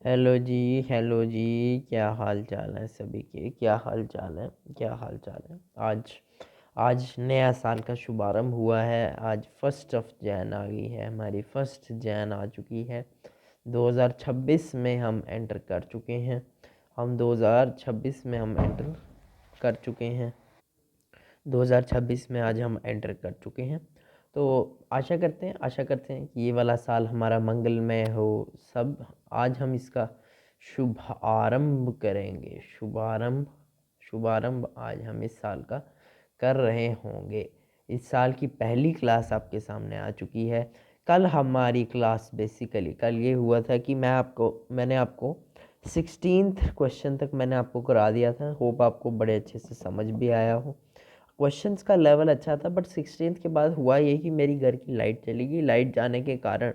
Hello जी। Hello जी। क्या हाल चाल है सभी के? क्या हाल चाल है? क्या हाल चाल है? आज आज नया साल का शुभारंभ हुआ है। आज 1 जैन आ गई है, हमारी 1 जैन आ चुकी है। 2026 में हम एंटर कर चुके हैं। हम 2026 में हम एंटर कर चुके हैं। 2026 में आज हम एंटर कर चुके हैं। तो आशा करते हैं कि ये वाला साल हमारा मंगलमय हो। सब आज हम इसका शुभारंभ करेंगे। शुभारंभ आज हम इस साल का कर रहे होंगे। इस साल की पहली क्लास आपके सामने आ चुकी है। कल हमारी क्लास बेसिकली कल ये हुआ था कि मैंने आपको 16th क्वेश्चन तक मैंने आपको करा दिया था। होप आपको बड़े अच्छे से समझ भी आया हो। क्वेश्चंस का लेवल अच्छा था, बट 16th के बाद हुआ ये कि मेरी घर की लाइट चली गई। लाइट जाने के कारण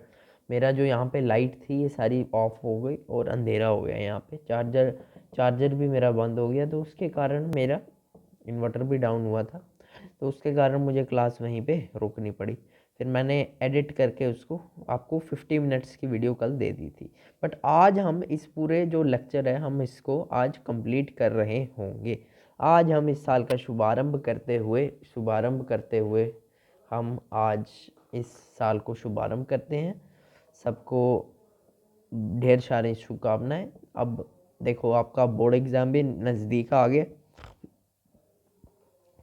मेरा जो यहाँ पे लाइट थी ये सारी ऑफ हो गई और अंधेरा हो गया। यहाँ पे चार्जर भी मेरा बंद हो गया, तो उसके कारण मेरा इन्वर्टर भी डाउन हुआ था। तो उसके कारण मुझे क्लास वहीं पे रोकनी पड़ी। फिर मैंने एडिट करके उसको आपको 50 मिनट्स की वीडियो कल दे दी थी। बट आज हम इस पूरे जो लेक्चर है हम इसको आज कंप्लीट कर रहे होंगे। आज हम इस साल का शुभारंभ करते हुए हम आज इस साल को शुभारंभ करते हैं। सबको ढेर सारी शुभकामनाएं। अब देखो, आपका बोर्ड एग्ज़ाम भी नज़दीक आ गया।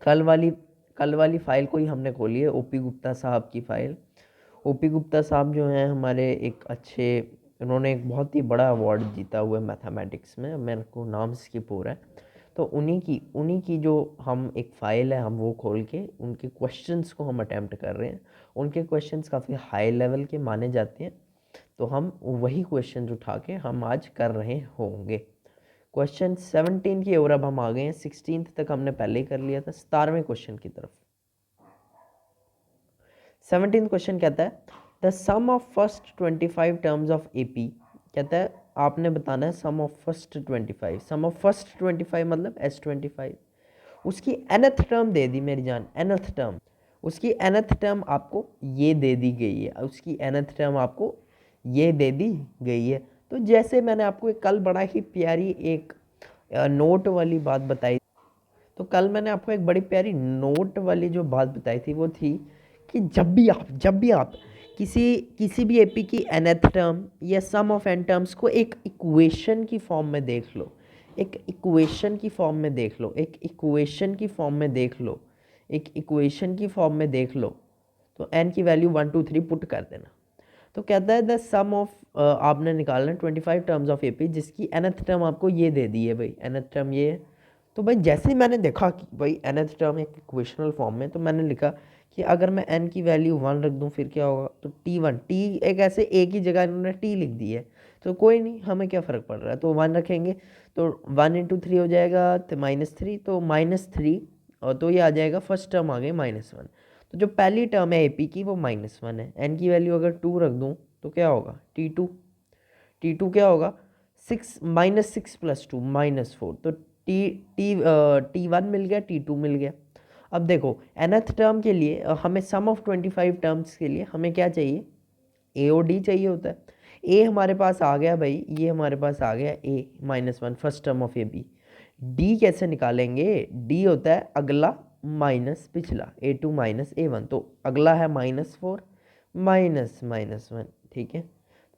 कल वाली कल वाली फ़ाइल को ही हमने खोली है, ओपी गुप्ता साहब की फ़ाइल। ओपी गुप्ता साहब जो हैं हमारे एक अच्छे, उन्होंने एक बहुत ही बड़ा अवार्ड जीता हुआ है मैथमेटिक्स में। मेरे को नाम स्किप हो रहा है। तो उन्हीं की जो हम एक फ़ाइल है हम वो खोल के उनके क्वेश्चंस को हम अटैम्प्ट कर रहे हैं। उनके क्वेश्चंस काफ़ी हाई लेवल के माने जाते हैं, तो हम वही क्वेश्चंस उठा के हम आज कर रहे होंगे। क्वेश्चन 17 की ओर अब हम आ गए हैं। 16th तक हमने पहले ही कर लिया था। 17वें क्वेश्चन की तरफ। 17th क्वेश्चन कहता है the sum of first 25 terms of AP. कहता है आपने बताना है sum of first 25। Sum of first 25 मतलब S25। उसकी nth टर्म दे दी मेरी जान, nth टर्म। उसकी nth टर्म आपको ये दे दी गई है। उसकी nth टर्म आपको ये दे दी गई है। तो जैसे मैंने आपको एक कल बड़ा ही प्यारी एक नोट वाली बात बताई। तो कल मैंने आपको एक बड़ी प्यारी नोट वाली जो बात बताई थी वो थी कि जब भी आप किसी किसी भी एपी की nth टर्म या सम ऑफ n टर्म्स को एक इक्वेशन की फॉर्म में देख लो। एक इक्वेशन की फॉर्म में देख लो। एक इक्वेशन की फॉर्म में देख लो। एक इक्वेशन की फॉर्म में देख लो। तो n की वैल्यू 1 2 3 पुट कर देना। तो कहता है द सम ऑफ आपने निकालना 25 टर्म्स ऑफ एपी, जिसकी nth टर्म आपको ये दे दी है भाई। nth टर्म ये है। तो भाई जैसे ही मैंने देखा कि भाई nth टर्म एक इक्वेशनल फॉर्म में, तो मैंने लिखा कि अगर मैं n की वैल्यू 1 रख दूं फिर क्या होगा। तो t एक ऐसे एक ही जगह इन्होंने t लिख दी है, तो कोई नहीं, हमें क्या फ़र्क पड़ रहा है। तो 1 रखेंगे तो 1 इंटू 3 हो जाएगा तो -3। तो -3 और तो ये आ जाएगा, फर्स्ट टर्म आ गई -1। तो जो पहली टर्म है एपी की वो -1 है। एन की वैल्यू अगर 2 रख दूं तो क्या होगा, टी टू क्या होगा, 6 -6 + 2 -4। तो टी वन मिल गया, T2 मिल गया। अब देखो nth टर्म के लिए हमें सम ऑफ 25 टर्म्स के लिए हमें क्या चाहिए, ए और डी चाहिए होता है। ए हमारे पास आ गया भाई, ये हमारे पास आ गया a -1 first term of a b. D कैसे निकालेंगे, डी होता है अगला माइनस पिछला, A2 - A1। तो अगला है -4 -1, ठीक है,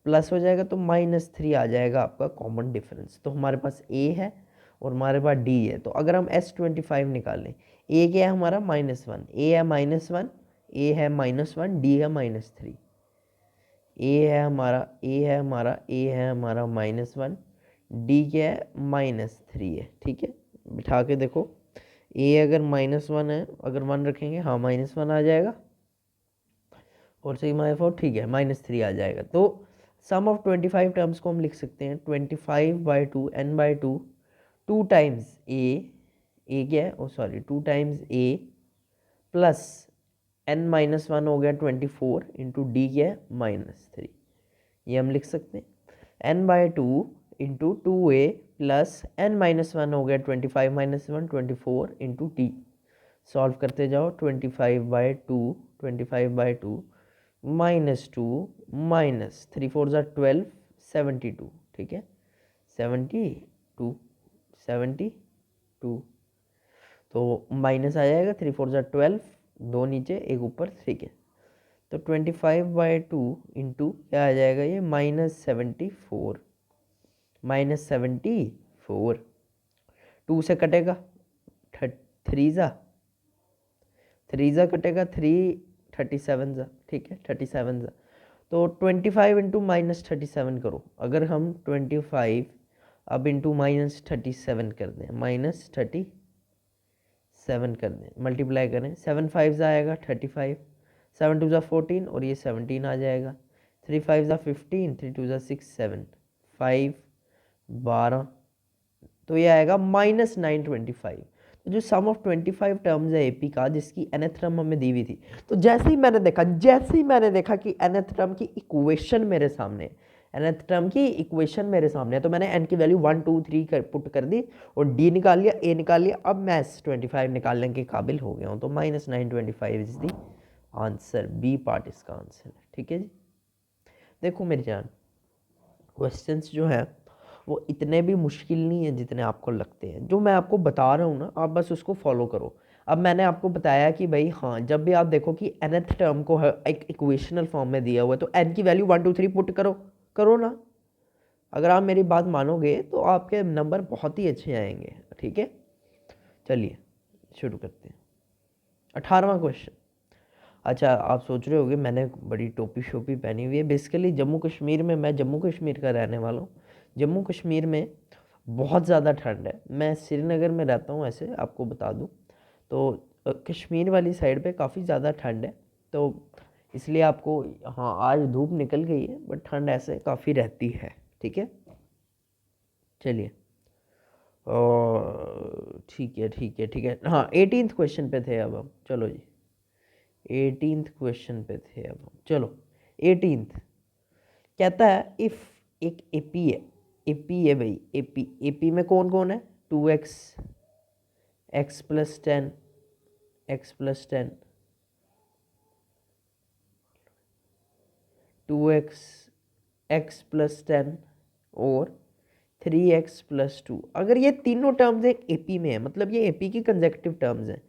प्लस हो जाएगा तो -3 आ जाएगा आपका कॉमन डिफरेंस। तो हमारे पास ए है और हमारे पास डी है। तो अगर हम S25 निकालें, ए क्या है हमारा -1, ए है -1, ए है -1, डी है -3। ए है हमारा -1, डी क्या है -3 है, ठीक है। बिठा के देखो, ए अगर -1 है, अगर 1 रखेंगे, हाँ -1 आ जाएगा, और -4, ठीक है, -3 आ जाएगा। तो सम ऑफ 25 टर्म्स को हम लिख सकते हैं 25/2 n/2, 2 टाइम्स ए क्या है, ओ सॉरी, 2 टाइम्स ए प्लस n-1 हो गया 24 इंटू डी क्या है -3। ये हम लिख सकते हैं n/2 into 2a plus n-1 हो गया 25 - 1 24 इंटू टी। सॉल्व करते जाओ, 25/2 -2 -3 4 12 72। ठीक है, 72 72, तो माइनस आ जाएगा, 3 4 12, 2 नीचे 1 ऊपर, ठीक है। तो 25/2 इंटू क्या आ जाएगा ये, -74, -74, 2 से कटेगा, 3 ज़ा कटेगा, 3 37 ज़ा, ठीक है, 37 ज़ा। तो 25 इंटू -37 करो, अगर हम 25 अब इंटू -37 कर दें, -37 कर दें, मल्टीप्लाई करें, 7 5 आएगा 35, 7 2 14 और ये 17 आ जाएगा, 3 5 15, 3 2 6 7 5 12, तो ये आएगा -925। तो जो सम ऑफ 25 टर्म्स है एपी का, जिसकी nth टर्म हमें दी हुई थी, तो जैसे ही मैंने देखा कि nth टर्म की इक्वेशन मेरे सामने, nth टर्म की इक्वेशन मेरे सामने है, तो मैंने n की वैल्यू 1 2 3 पुट कर दी और d निकाल लिया, a निकाल लिया। अब मैं 25 निकालने के काबिल हो गया हूँ, तो -925 is the answer, b part इसका आंसर है, ठीक है जी। देखो मेरी जान, क्वेश्चंस जो हैं वो इतने भी मुश्किल नहीं है जितने आपको लगते हैं। जो मैं आपको बता रहा हूँ ना, आप बस उसको फॉलो करो। अब मैंने आपको बताया कि भाई हाँ, जब भी आप देखो कि nth टर्म को एक इक्वेशनल फॉर्म में दिया हुआ है, तो n की वैल्यू 1 2 3 पुट करो ना। अगर आप मेरी बात मानोगे तो आपके नंबर बहुत ही अच्छे आएंगे, ठीक है। चलिए शुरू करते हैं। 18वां क्वेश्चन। अच्छा, आप सोच रहे होगे मैंने बड़ी टोपी शोपी पहनी हुई है। बेसिकली जम्मू कश्मीर में, मैं जम्मू कश्मीर का रहने वाला हूँ। जम्मू कश्मीर में बहुत ज़्यादा ठंड है। मैं श्रीनगर में रहता हूँ, ऐसे आपको बता दूँ तो कश्मीर वाली साइड पे काफ़ी ज़्यादा ठंड है, तो इसलिए आपको, हाँ आज धूप निकल गई है बट ठंड ऐसे काफ़ी रहती है, ठीक है। चलिए, ठीक है, हाँ 18th क्वेश्चन पे थे अब हम, चलो जी 18th क्वेश्चन पे थे अब हम, चलो 18th कहता है, इफ एक एपी है, एपी है भाई, एपी में कौन कौन है, 2x, x plus 10, x plus 10, 2x, x plus 10 और 3x प्लस 2। अगर ये तीनों टर्म्स एक एपी में है, मतलब ये एपी की कंजेक्टिव टर्म्स हैं,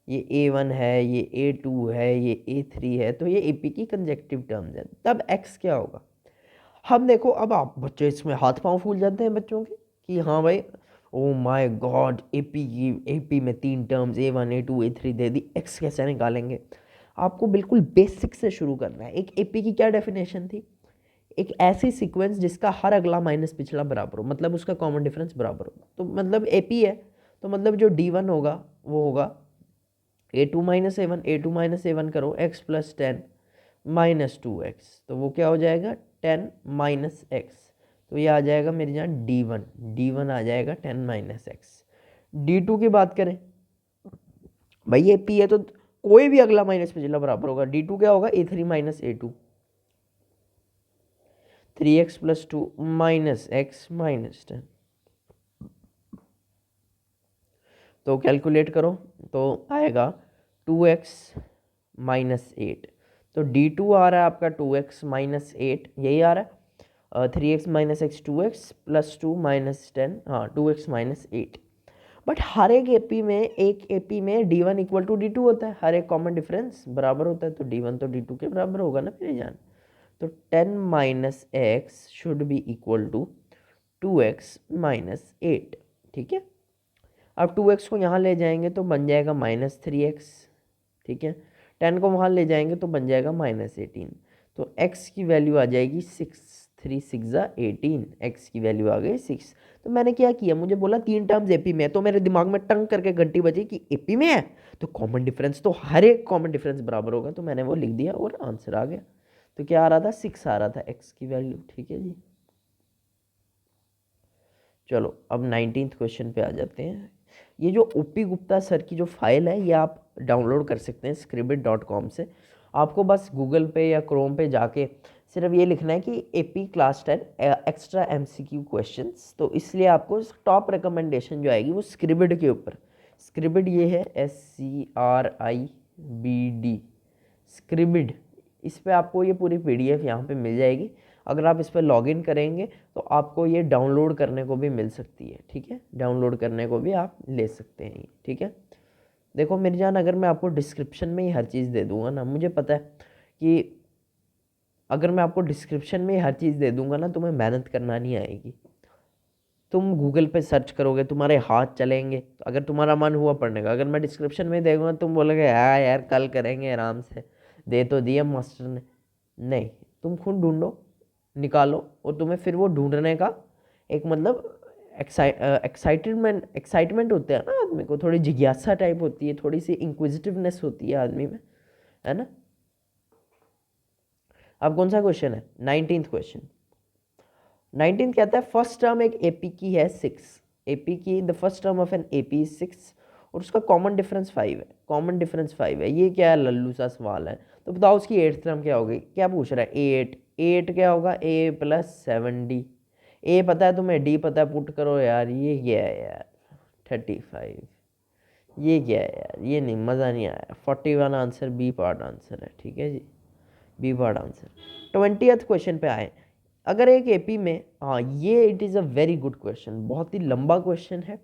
ये A1 है, ये A2 है, ये A3 है, तो ये एपी की कंजेक्टिव टर्म्स हैं, तब x क्या होगा। हम देखो, अब आप बच्चे इसमें हाथ पांव फूल जाते हैं बच्चों के कि हाँ भाई, ओ माय गॉड, एपी में 3 टर्म्स A1 A2 A3 दे दी, एक्स कैसे निकालेंगे। आपको बिल्कुल बेसिक से शुरू करना है। एक एपी की क्या डेफिनेशन थी, एक ऐसी सीक्वेंस जिसका हर अगला माइनस पिछला बराबर हो, मतलब उसका कॉमन डिफरेंस बराबर हो। तो मतलब एपी है, तो मतलब जो D1 होगा वो होगा A2 minus A1, A2 minus A1 करो, x प्लस 10 माइनस 2x, तो वो क्या हो जाएगा 10 माइनस एक्स, तो ये आ जाएगा मेरे यहाँ D1 आ जाएगा 10 माइनस एक्स। D2 की बात करें, भाई ये P है तो कोई भी अगला माइनस पिछला बराबर होगा। D2 क्या होगा, A3 minus A2, 3x plus 2 minus x minus 10, तो कैलकुलेट करो तो आएगा 2x माइनस 8। तो D2 आ रहा है आपका 2x माइनस 8, यही आ रहा है। 3x minus x 2x plus 2 minus 10, हाँ 2x माइनस 8। बट हर एक एपी में D1 इक्वल टू D2 होता है, हर एक कॉमन डिफरेंस बराबर होता है, तो D1 तो D2 के बराबर होगा ना मेरे जान। तो 10 minus x should be equal to 2x minus 8, ठीक है। अब 2x को यहाँ ले जाएंगे तो बन जाएगा -3x, ठीक है। 10 को वहाँ ले जाएंगे तो बन जाएगा -18, तो x की वैल्यू आ जाएगी 6, 3 6 18, x की वैल्यू आ गई 6। तो मैंने क्या किया, मुझे बोला 3 टर्म्स एपी में है, तो मेरे दिमाग में टंग करके घंटी बजी कि एपी में है तो कॉमन डिफरेंस, तो हर एक कॉमन डिफरेंस बराबर होगा, तो मैंने वो लिख दिया और आंसर आ गया। तो क्या आ रहा था, 6 आ रहा था x की वैल्यू, ठीक है जी। चलो अब 19th क्वेश्चन पे आ जाते हैं। ये जो ओपी गुप्ता सर की जो फाइल है, ये आप डाउनलोड कर सकते हैं scribit.com से। आपको बस गूगल पे या क्रोम पे जाके सिर्फ ये लिखना है कि AP class 10 extra MCQ questions, तो इसलिए आपको टॉप रिकमेंडेशन जो आएगी वो स्क्रिबिड के ऊपर, स्क्रिबिड ये है SCRIBD, स्क्रिबिड, इस पे आपको ये पूरी PDF यहाँ पे मिल जाएगी। अगर आप इस पर लॉगिन करेंगे तो आपको ये डाउनलोड करने को भी मिल सकती है, ठीक है, डाउनलोड करने को भी आप ले सकते हैं ये, ठीक है। देखो मेरी जान, अगर मैं आपको डिस्क्रिप्शन में ही हर चीज़ दे दूंगा ना, मुझे पता है कि अगर मैं आपको डिस्क्रिप्शन में ही हर चीज़ दे दूंगा ना, तुम्हें मेहनत करना नहीं आएगी। तुम गूगल पे सर्च करोगे, तुम्हारे हाथ चलेंगे, तो अगर तुम्हारा मन हुआ पढ़ने का, अगर मैं डिस्क्रिप्शन में देखूंगा तुम बोलोगे हाँ यार कल करेंगे आराम से, दे तो दिया मास्टर ने। नहीं, तुम खुद ढूंढो, निकालो, और तुम्हें फिर वो ढूंढने का एक मतलब एक्साइटमेंट होता है ना आदमी को, थोड़ी जिज्ञासा टाइप होती है, थोड़ी सी इंक्विजिटिवनेस होती है आदमी में, है ना। अब कौन सा क्वेश्चन है? 19th question. 19th कहता है फर्स्ट टर्म एक एपी की है 6, एपी की the first term of an AP is 6 और उसका कॉमन डिफरेंस 5 है, कॉमन डिफरेंस 5 है। ये क्या है, लल्लू सा सवाल है। तो बताओ उसकी 8th टर्म क्या होगी? क्या पूछ रहा है? 8, 8 क्या होगा? a plus 7d। ए पता है तुम्हें, डी पता है, पुट करो यार। ये क्या है यार 35, ये क्या है यार, ये नहीं, मज़ा नहीं आया। 41 आंसर बी पार्ट आंसर है, ठीक है जी, B part answer. 20th question पे आए। अगर एक एपी में, हाँ ये it is a very good question, बहुत ही लंबा क्वेश्चन है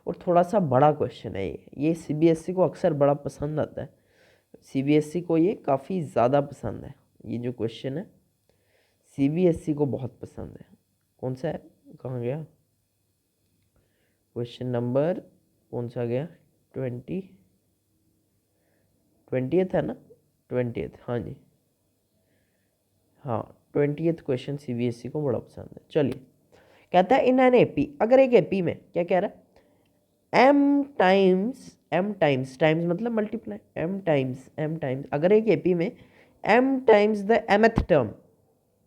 और थोड़ा सा बड़ा क्वेश्चन है। ये सीबीएसई को अक्सर बड़ा पसंद आता है, सीबीएसई को ये काफ़ी ज़्यादा पसंद है। ये जो क्वेश्चन है सीबीएसई को बहुत पसंद है। कौन सा है, कहाँ गया क्वेश्चन नंबर, कौन सा गया? 20th है ना, 20th, हाँ जी, हाँ 20th क्वेश्चन सीबीएसई को बड़ा पसंद है। चलिए, कहता है इन एन एपी, अगर एक एपी में क्या कह रहा है, एम टाइम्स टाइम्स मतलब मल्टीप्लाई, एम टाइम्स अगर एक एपी में m times the mth term,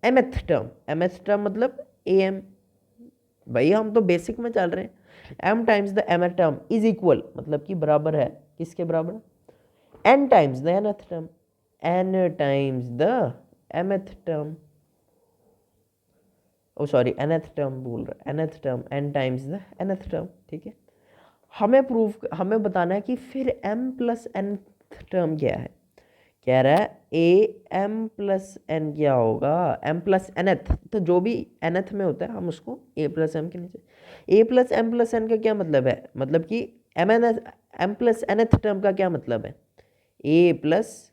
mth term मतलब ए एम, भाई हम तो बेसिक में चल रहे हैं। M times the mth term is equal मतलब कि बराबर है, किसके बराबर? N times the nth term, n times the mth term, oh sorry nth term बोल रहा है, nth term, n times the nth term, ठीक है। हमें बताना है कि फिर m प्लस nth टर्म क्या है। कह रहा है ए m प्लस n क्या होगा, m प्लस nth, तो जो भी nth में होता है हम उसको a प्लस m के नीचे, a plus m plus n का क्या मतलब है, मतलब कि m प्लस nth टर्म का क्या मतलब है, a plus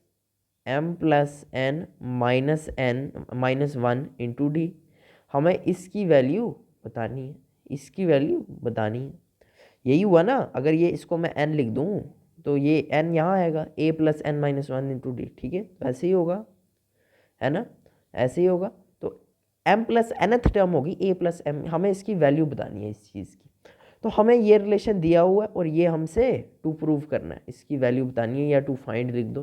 m plus n minus 1 into D. हमें इसकी वैल्यू बतानी है, इसकी वैल्यू बतानी है। यही हुआ ना, अगर ये इसको मैं n लिख दूँ तो ये n यहाँ आएगा, a plus n minus 1 into D, ठीक है, ऐसे ही होगा, है ना, ऐसे ही होगा। तो m प्लस nth टर्म होगी a प्लस m, हमें इसकी वैल्यू बतानी है इस चीज़ की। तो हमें ये रिलेशन दिया हुआ है और ये हमसे टू प्रूव करना है, इसकी वैल्यू बतानी है, या टू फाइंड लिख दो,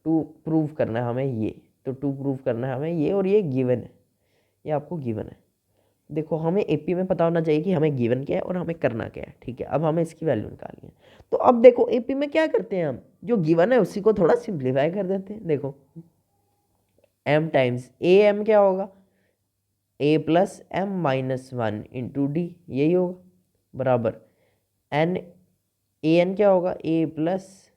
टू प्रूव करना है हमें ये, तो टू प्रूव करना है हमें ये, और ये गिवन है, ये आपको गिवन है। देखो हमें एपी में पता होना चाहिए कि हमें गिवन क्या है और हमें करना क्या है, ठीक है। अब हमें इसकी वैल्यू निकालनी है। तो अब देखो एपी में क्या करते हैं, हम जो गिवन है उसी को थोड़ा सिंप्लीफाई कर देते हैं। देखो एम टाइम्स ए एम क्या होगा, A plus M minus 1 into D, यही होगा, बराबर एन, ए एन क्या होगा, A plus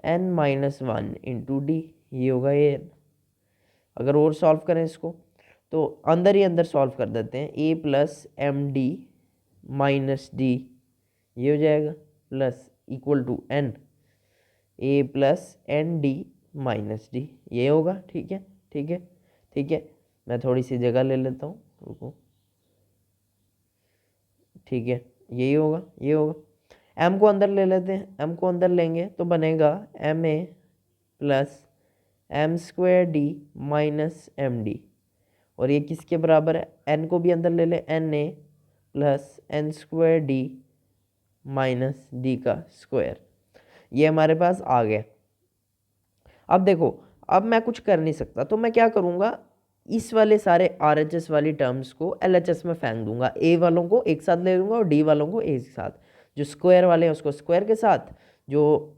N minus 1 into D, ये होगा ए एन। अगर और सॉल्व करें इसको तो अंदर ही अंदर सॉल्व कर देते हैं, A plus M D minus D, ये हो जाएगा, plus equal to N, A plus N D minus D, ये होगा, ठीक है, ठीक है, ठीक है। मैं थोड़ी सी जगह ले लेता हूँ, रुको, ठीक है, यही होगा, ये होगा। एम को अंदर ले लेते हैं, एम को अंदर लेंगे तो बनेगा m a plus m square d minus m d, और ये किसके बराबर है, एन को भी अंदर ले ले, एन ए plus n square d minus d का स्क्वायर, ये हमारे पास आ गया। अब देखो, अब मैं कुछ कर नहीं सकता, तो मैं क्या करूँगा, इस वाले सारे आर एच एस वाली टर्म्स को एल एच एस में फेंक दूंगा, ए वालों को एक साथ ले लूँगा और डी वालों को एक साथ, जो स्क्वायर वाले हैं उसको स्क्वायर के साथ, जो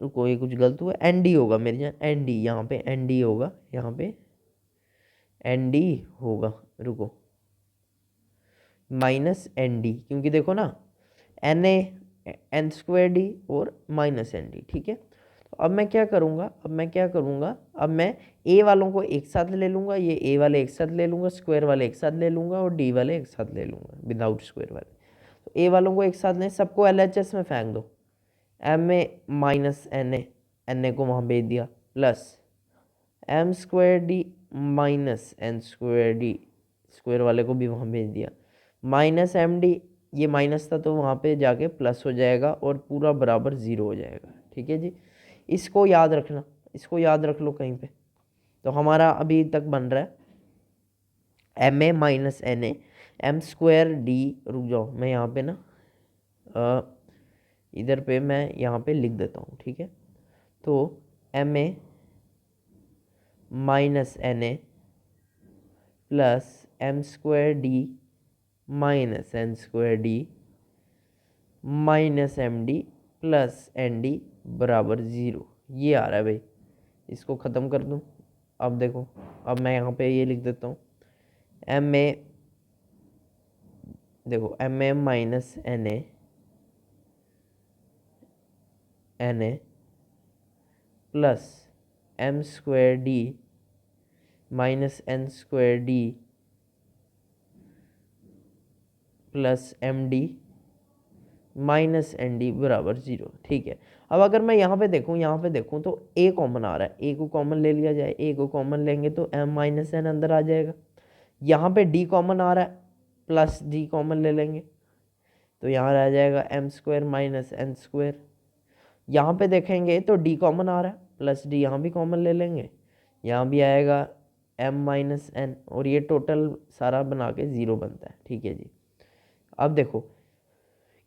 कोई कुछ गलत हुआ, एन डी होगा मेरे यहाँ, एन डी यहाँ पे एन डी होगा, यहाँ पे एन डी होगा, रुको, माइनस एन डी, क्योंकि देखो ना एन ए एन स्क्वायर डी और माइनस एन डी, ठीक है। तो अब मैं क्या करूँगा, अब मैं ए वालों को एक साथ ले लूँगा, ये ए वाले एक साथ ले लूँगा, स्क्वायर वाले एक साथ ले लूँगा और डी वाले एक साथ ले लूँगा विदाउट स्क्वायर वाले। तो ए वालों को एक साथ लें, सबको LHS में फेंक दो, m a minus n a को वहाँ भेज दिया, plus m square d minus N square d, square वाले को भी वहाँ भेज दिया, माइनस एम डी, ये माइनस था तो वहाँ पे जाके प्लस हो जाएगा और पूरा बराबर 0 हो जाएगा। ठीक है जी, इसको याद रखना, इसको याद रख लो कहीं पे। तो हमारा अभी तक बन रहा है m a minus n a m square d, रुक जाओ मैं यहाँ पे ना इधर पे मैं यहाँ पे लिख देता हूँ, ठीक है। तो m a minus n A plus m square d minus N square d minus m d plus N D बराबर 0, ये आ रहा है भाई। इसको ख़त्म कर दूँ, अब देखो, अब मैं यहाँ पे ये लिख देता हूँ एम ए, देखो m a minus n A plus m square d minus N square d plus M D minus N D बराबर 0। ठीक है, अब अगर मैं यहाँ पे देखूँ तो ए कॉमन आ रहा है, ए को कॉमन ले लिया जाए, ए को कॉमन लेंगे तो एम माइनस एन अंदर आ जाएगा। यहाँ पे डी कॉमन आ रहा है, प्लस डी कॉमन ले लेंगे तो यहाँ रह जाएगा m square minus N square. यहाँ पे देखेंगे तो डी कॉमन आ रहा है, प्लस डी यहाँ भी कॉमन ले लेंगे, यहाँ भी आएगा एम माइनस एन और ये टोटल सारा बना के 0 बनता है। ठीक है जी, अब देखो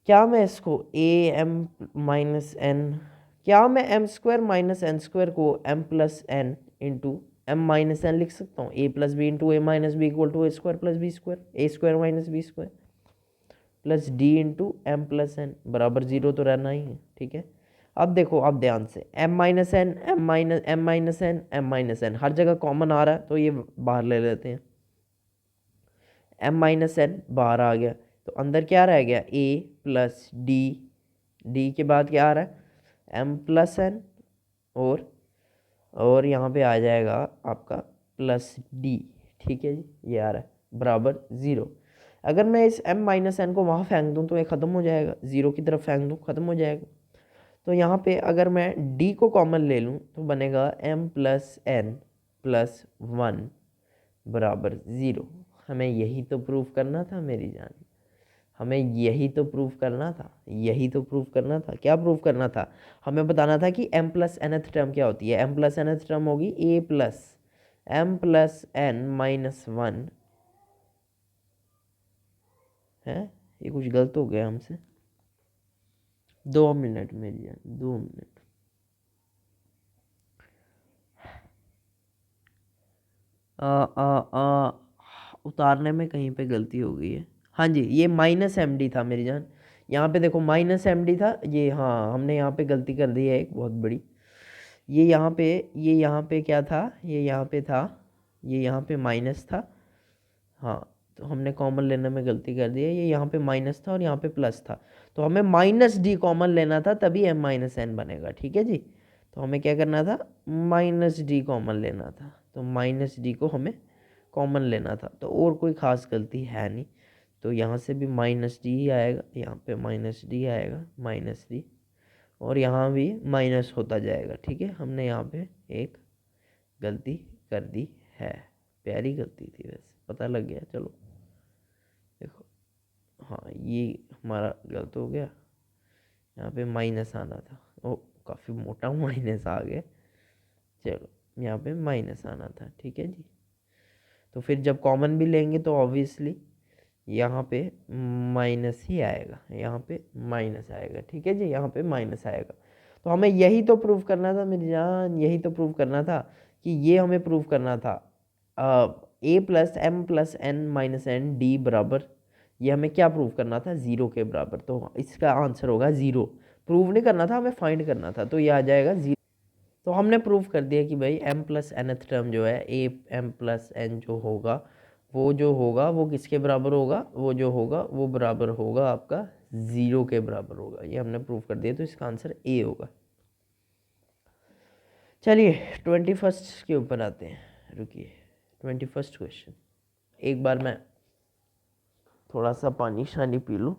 क्या मैं इसको ए एम माइनस एन, क्या मैं M square minus N square को M plus N into M minus N लिख सकता हूँ, A plus B into A minus B equal to A square plus B square, A square minus B square plus D into M plus N बराबर 0 तो रहना ही है। ठीक है, अब देखो, अब ध्यान से M minus N M minus N हर जगह कॉमन आ रहा है तो ये बाहर ले लेते हैं, एम माइनस एन बाहर आ गया तो अंदर क्या रह गया, ए प्लस डी, डी के बाद क्या आ रहा है एम प्लस एन और यहाँ पे आ जाएगा आपका प्लस डी। ठीक है जी, ये आ रहा है बराबर 0। अगर मैं इस m माइनस एन को वहाँ फेंक दूँ तो ये ख़त्म हो जाएगा, 0 की तरफ फेंक दूँ ख़त्म हो जाएगा। तो यहाँ पे अगर मैं d को कॉमन ले लूँ तो बनेगा m प्लस एन प्लस 1 बराबर 0। हमें यही तो प्रूव करना था मेरी जान, हमें यही तो प्रूव करना था, यही तो प्रूव करना था। क्या प्रूव करना था, हमें बताना था कि m प्लस nth टर्म क्या होती है। m प्लस nth टर्म होगी a plus m plus n minus 1 है। ये कुछ गलत हो गया हमसे, 2 मिनट मेरी जान, 2 मिनट। उतारने में कहीं पे गलती हो गई है। हाँ जी, ये माइनस एम डी था मेरी जान, यहाँ पे देखो माइनस एम डी था ये, हाँ हमने यहाँ पे गलती कर दी है एक बहुत बड़ी। ये यहाँ पे क्या था, ये यहाँ पे था, ये यहाँ पे माइनस था, हाँ तो हमने कॉमन लेने में गलती कर दी है। ये यहाँ पे माइनस था और यहाँ पे प्लस था, तो हमें माइनस डी कॉमन लेना था तभी एम माइनस एन बनेगा। ठीक है जी, तो हमें क्या करना था, माइनस डी कॉमन लेना था, तो माइनस डी को हमें कॉमन लेना था, तो और कोई ख़ास गलती है नहीं। तो यहाँ से भी माइनस डी ही आएगा, यहाँ पे माइनस डी आएगा, माइनस डी, और यहाँ भी माइनस होता जाएगा। ठीक है, हमने यहाँ पे एक गलती कर दी है, प्यारी गलती थी वैसे, पता लग गया। चलो देखो, हाँ ये हमारा गलत हो गया, यहाँ पे माइनस आना था, ओ काफ़ी मोटा माइनस आ गया। चलो यहाँ पे माइनस आना था। ठीक है जी, तो फिर जब कॉमन भी लेंगे तो ऑब्वियसली यहाँ पे माइनस ही आएगा, यहाँ पे माइनस आएगा। ठीक है जी, यहाँ पे माइनस आएगा। तो हमें यही तो प्रूव करना था मेरी जान, यही तो प्रूव करना था कि ये हमें प्रूव करना था A plus M plus N minus N D बराबर, ये हमें क्या प्रूव करना था, 0 के बराबर। तो इसका आंसर होगा 0। प्रूव नहीं करना था, हमें फाइंड करना था, तो ये आ जाएगा 0। तो हमने प्रूव कर दिया कि भाई m प्लस nth टर्म जो है ए एम प्लस एन जो होगा वो किसके बराबर होगा, वो जो होगा वो बराबर होगा आपका 0 के बराबर होगा। ये हमने प्रूव कर दिया, तो इसका आंसर ए होगा। चलिए 21 के ऊपर आते हैं, रुकिए 21 क्वेश्चन। एक बार मैं थोड़ा सा पानी शानी पी लूँ।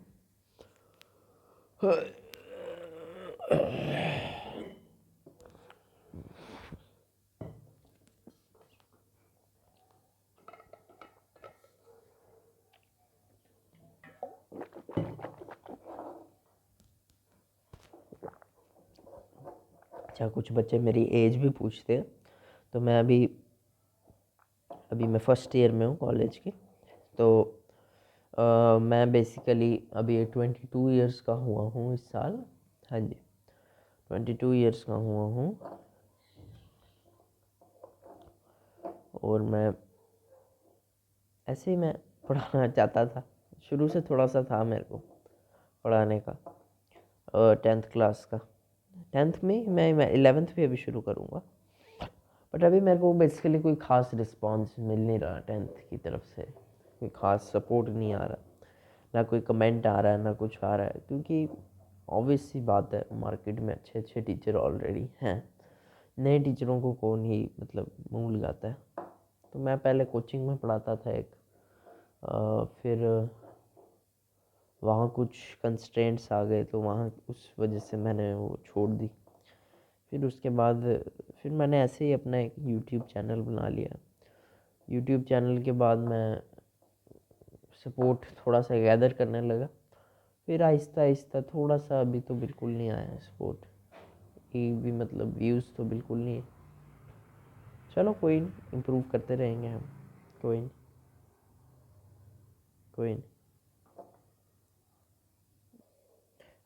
अच्छा, कुछ बच्चे मेरी एज भी पूछते हैं, तो मैं अभी मैं फर्स्ट ईयर में हूँ कॉलेज के। तो मैं बेसिकली अभी 22 इयर्स का हुआ हूँ इस साल। हाँ जी, 22 इयर्स का हुआ हूँ। और मैं ऐसे ही मैं पढ़ाना चाहता था, शुरू से थोड़ा सा था मेरे को पढ़ाने का। 10th क्लास का, 10th में मैं 11th भी अभी शुरू करूँगा। बट अभी मेरे को बेसिकली कोई ख़ास रिस्पॉन्स मिल नहीं रहा 10th की तरफ से, कोई ख़ास सपोर्ट नहीं आ रहा, ना कोई कमेंट आ रहा है ना कुछ आ रहा है। क्योंकि ऑब्वियस सी बात है, मार्केट में अच्छे अच्छे टीचर ऑलरेडी हैं, नए टीचरों को कौन ही मतलब मुँह लगाता है। तो मैं पहले कोचिंग में पढ़ाता था एक, फिर वहाँ कुछ कंस्ट्रेंट्स आ गए तो वहाँ उस वजह से मैंने वो छोड़ दी। फिर उसके बाद फिर मैंने ऐसे ही अपना एक यूट्यूब चैनल बना लिया। यूट्यूब चैनल के बाद मैं सपोर्ट थोड़ा सा गैदर करने लगा। फिर आहिस्ता आहिस्ता थोड़ा सा, अभी तो बिल्कुल नहीं आया है सपोर्ट, एक भी मतलब व्यूज़ तो बिल्कुल नहीं है। चलो कोई नहीं, इम्प्रूव करते रहेंगे हम। कोई नहीं, कोई नहीं।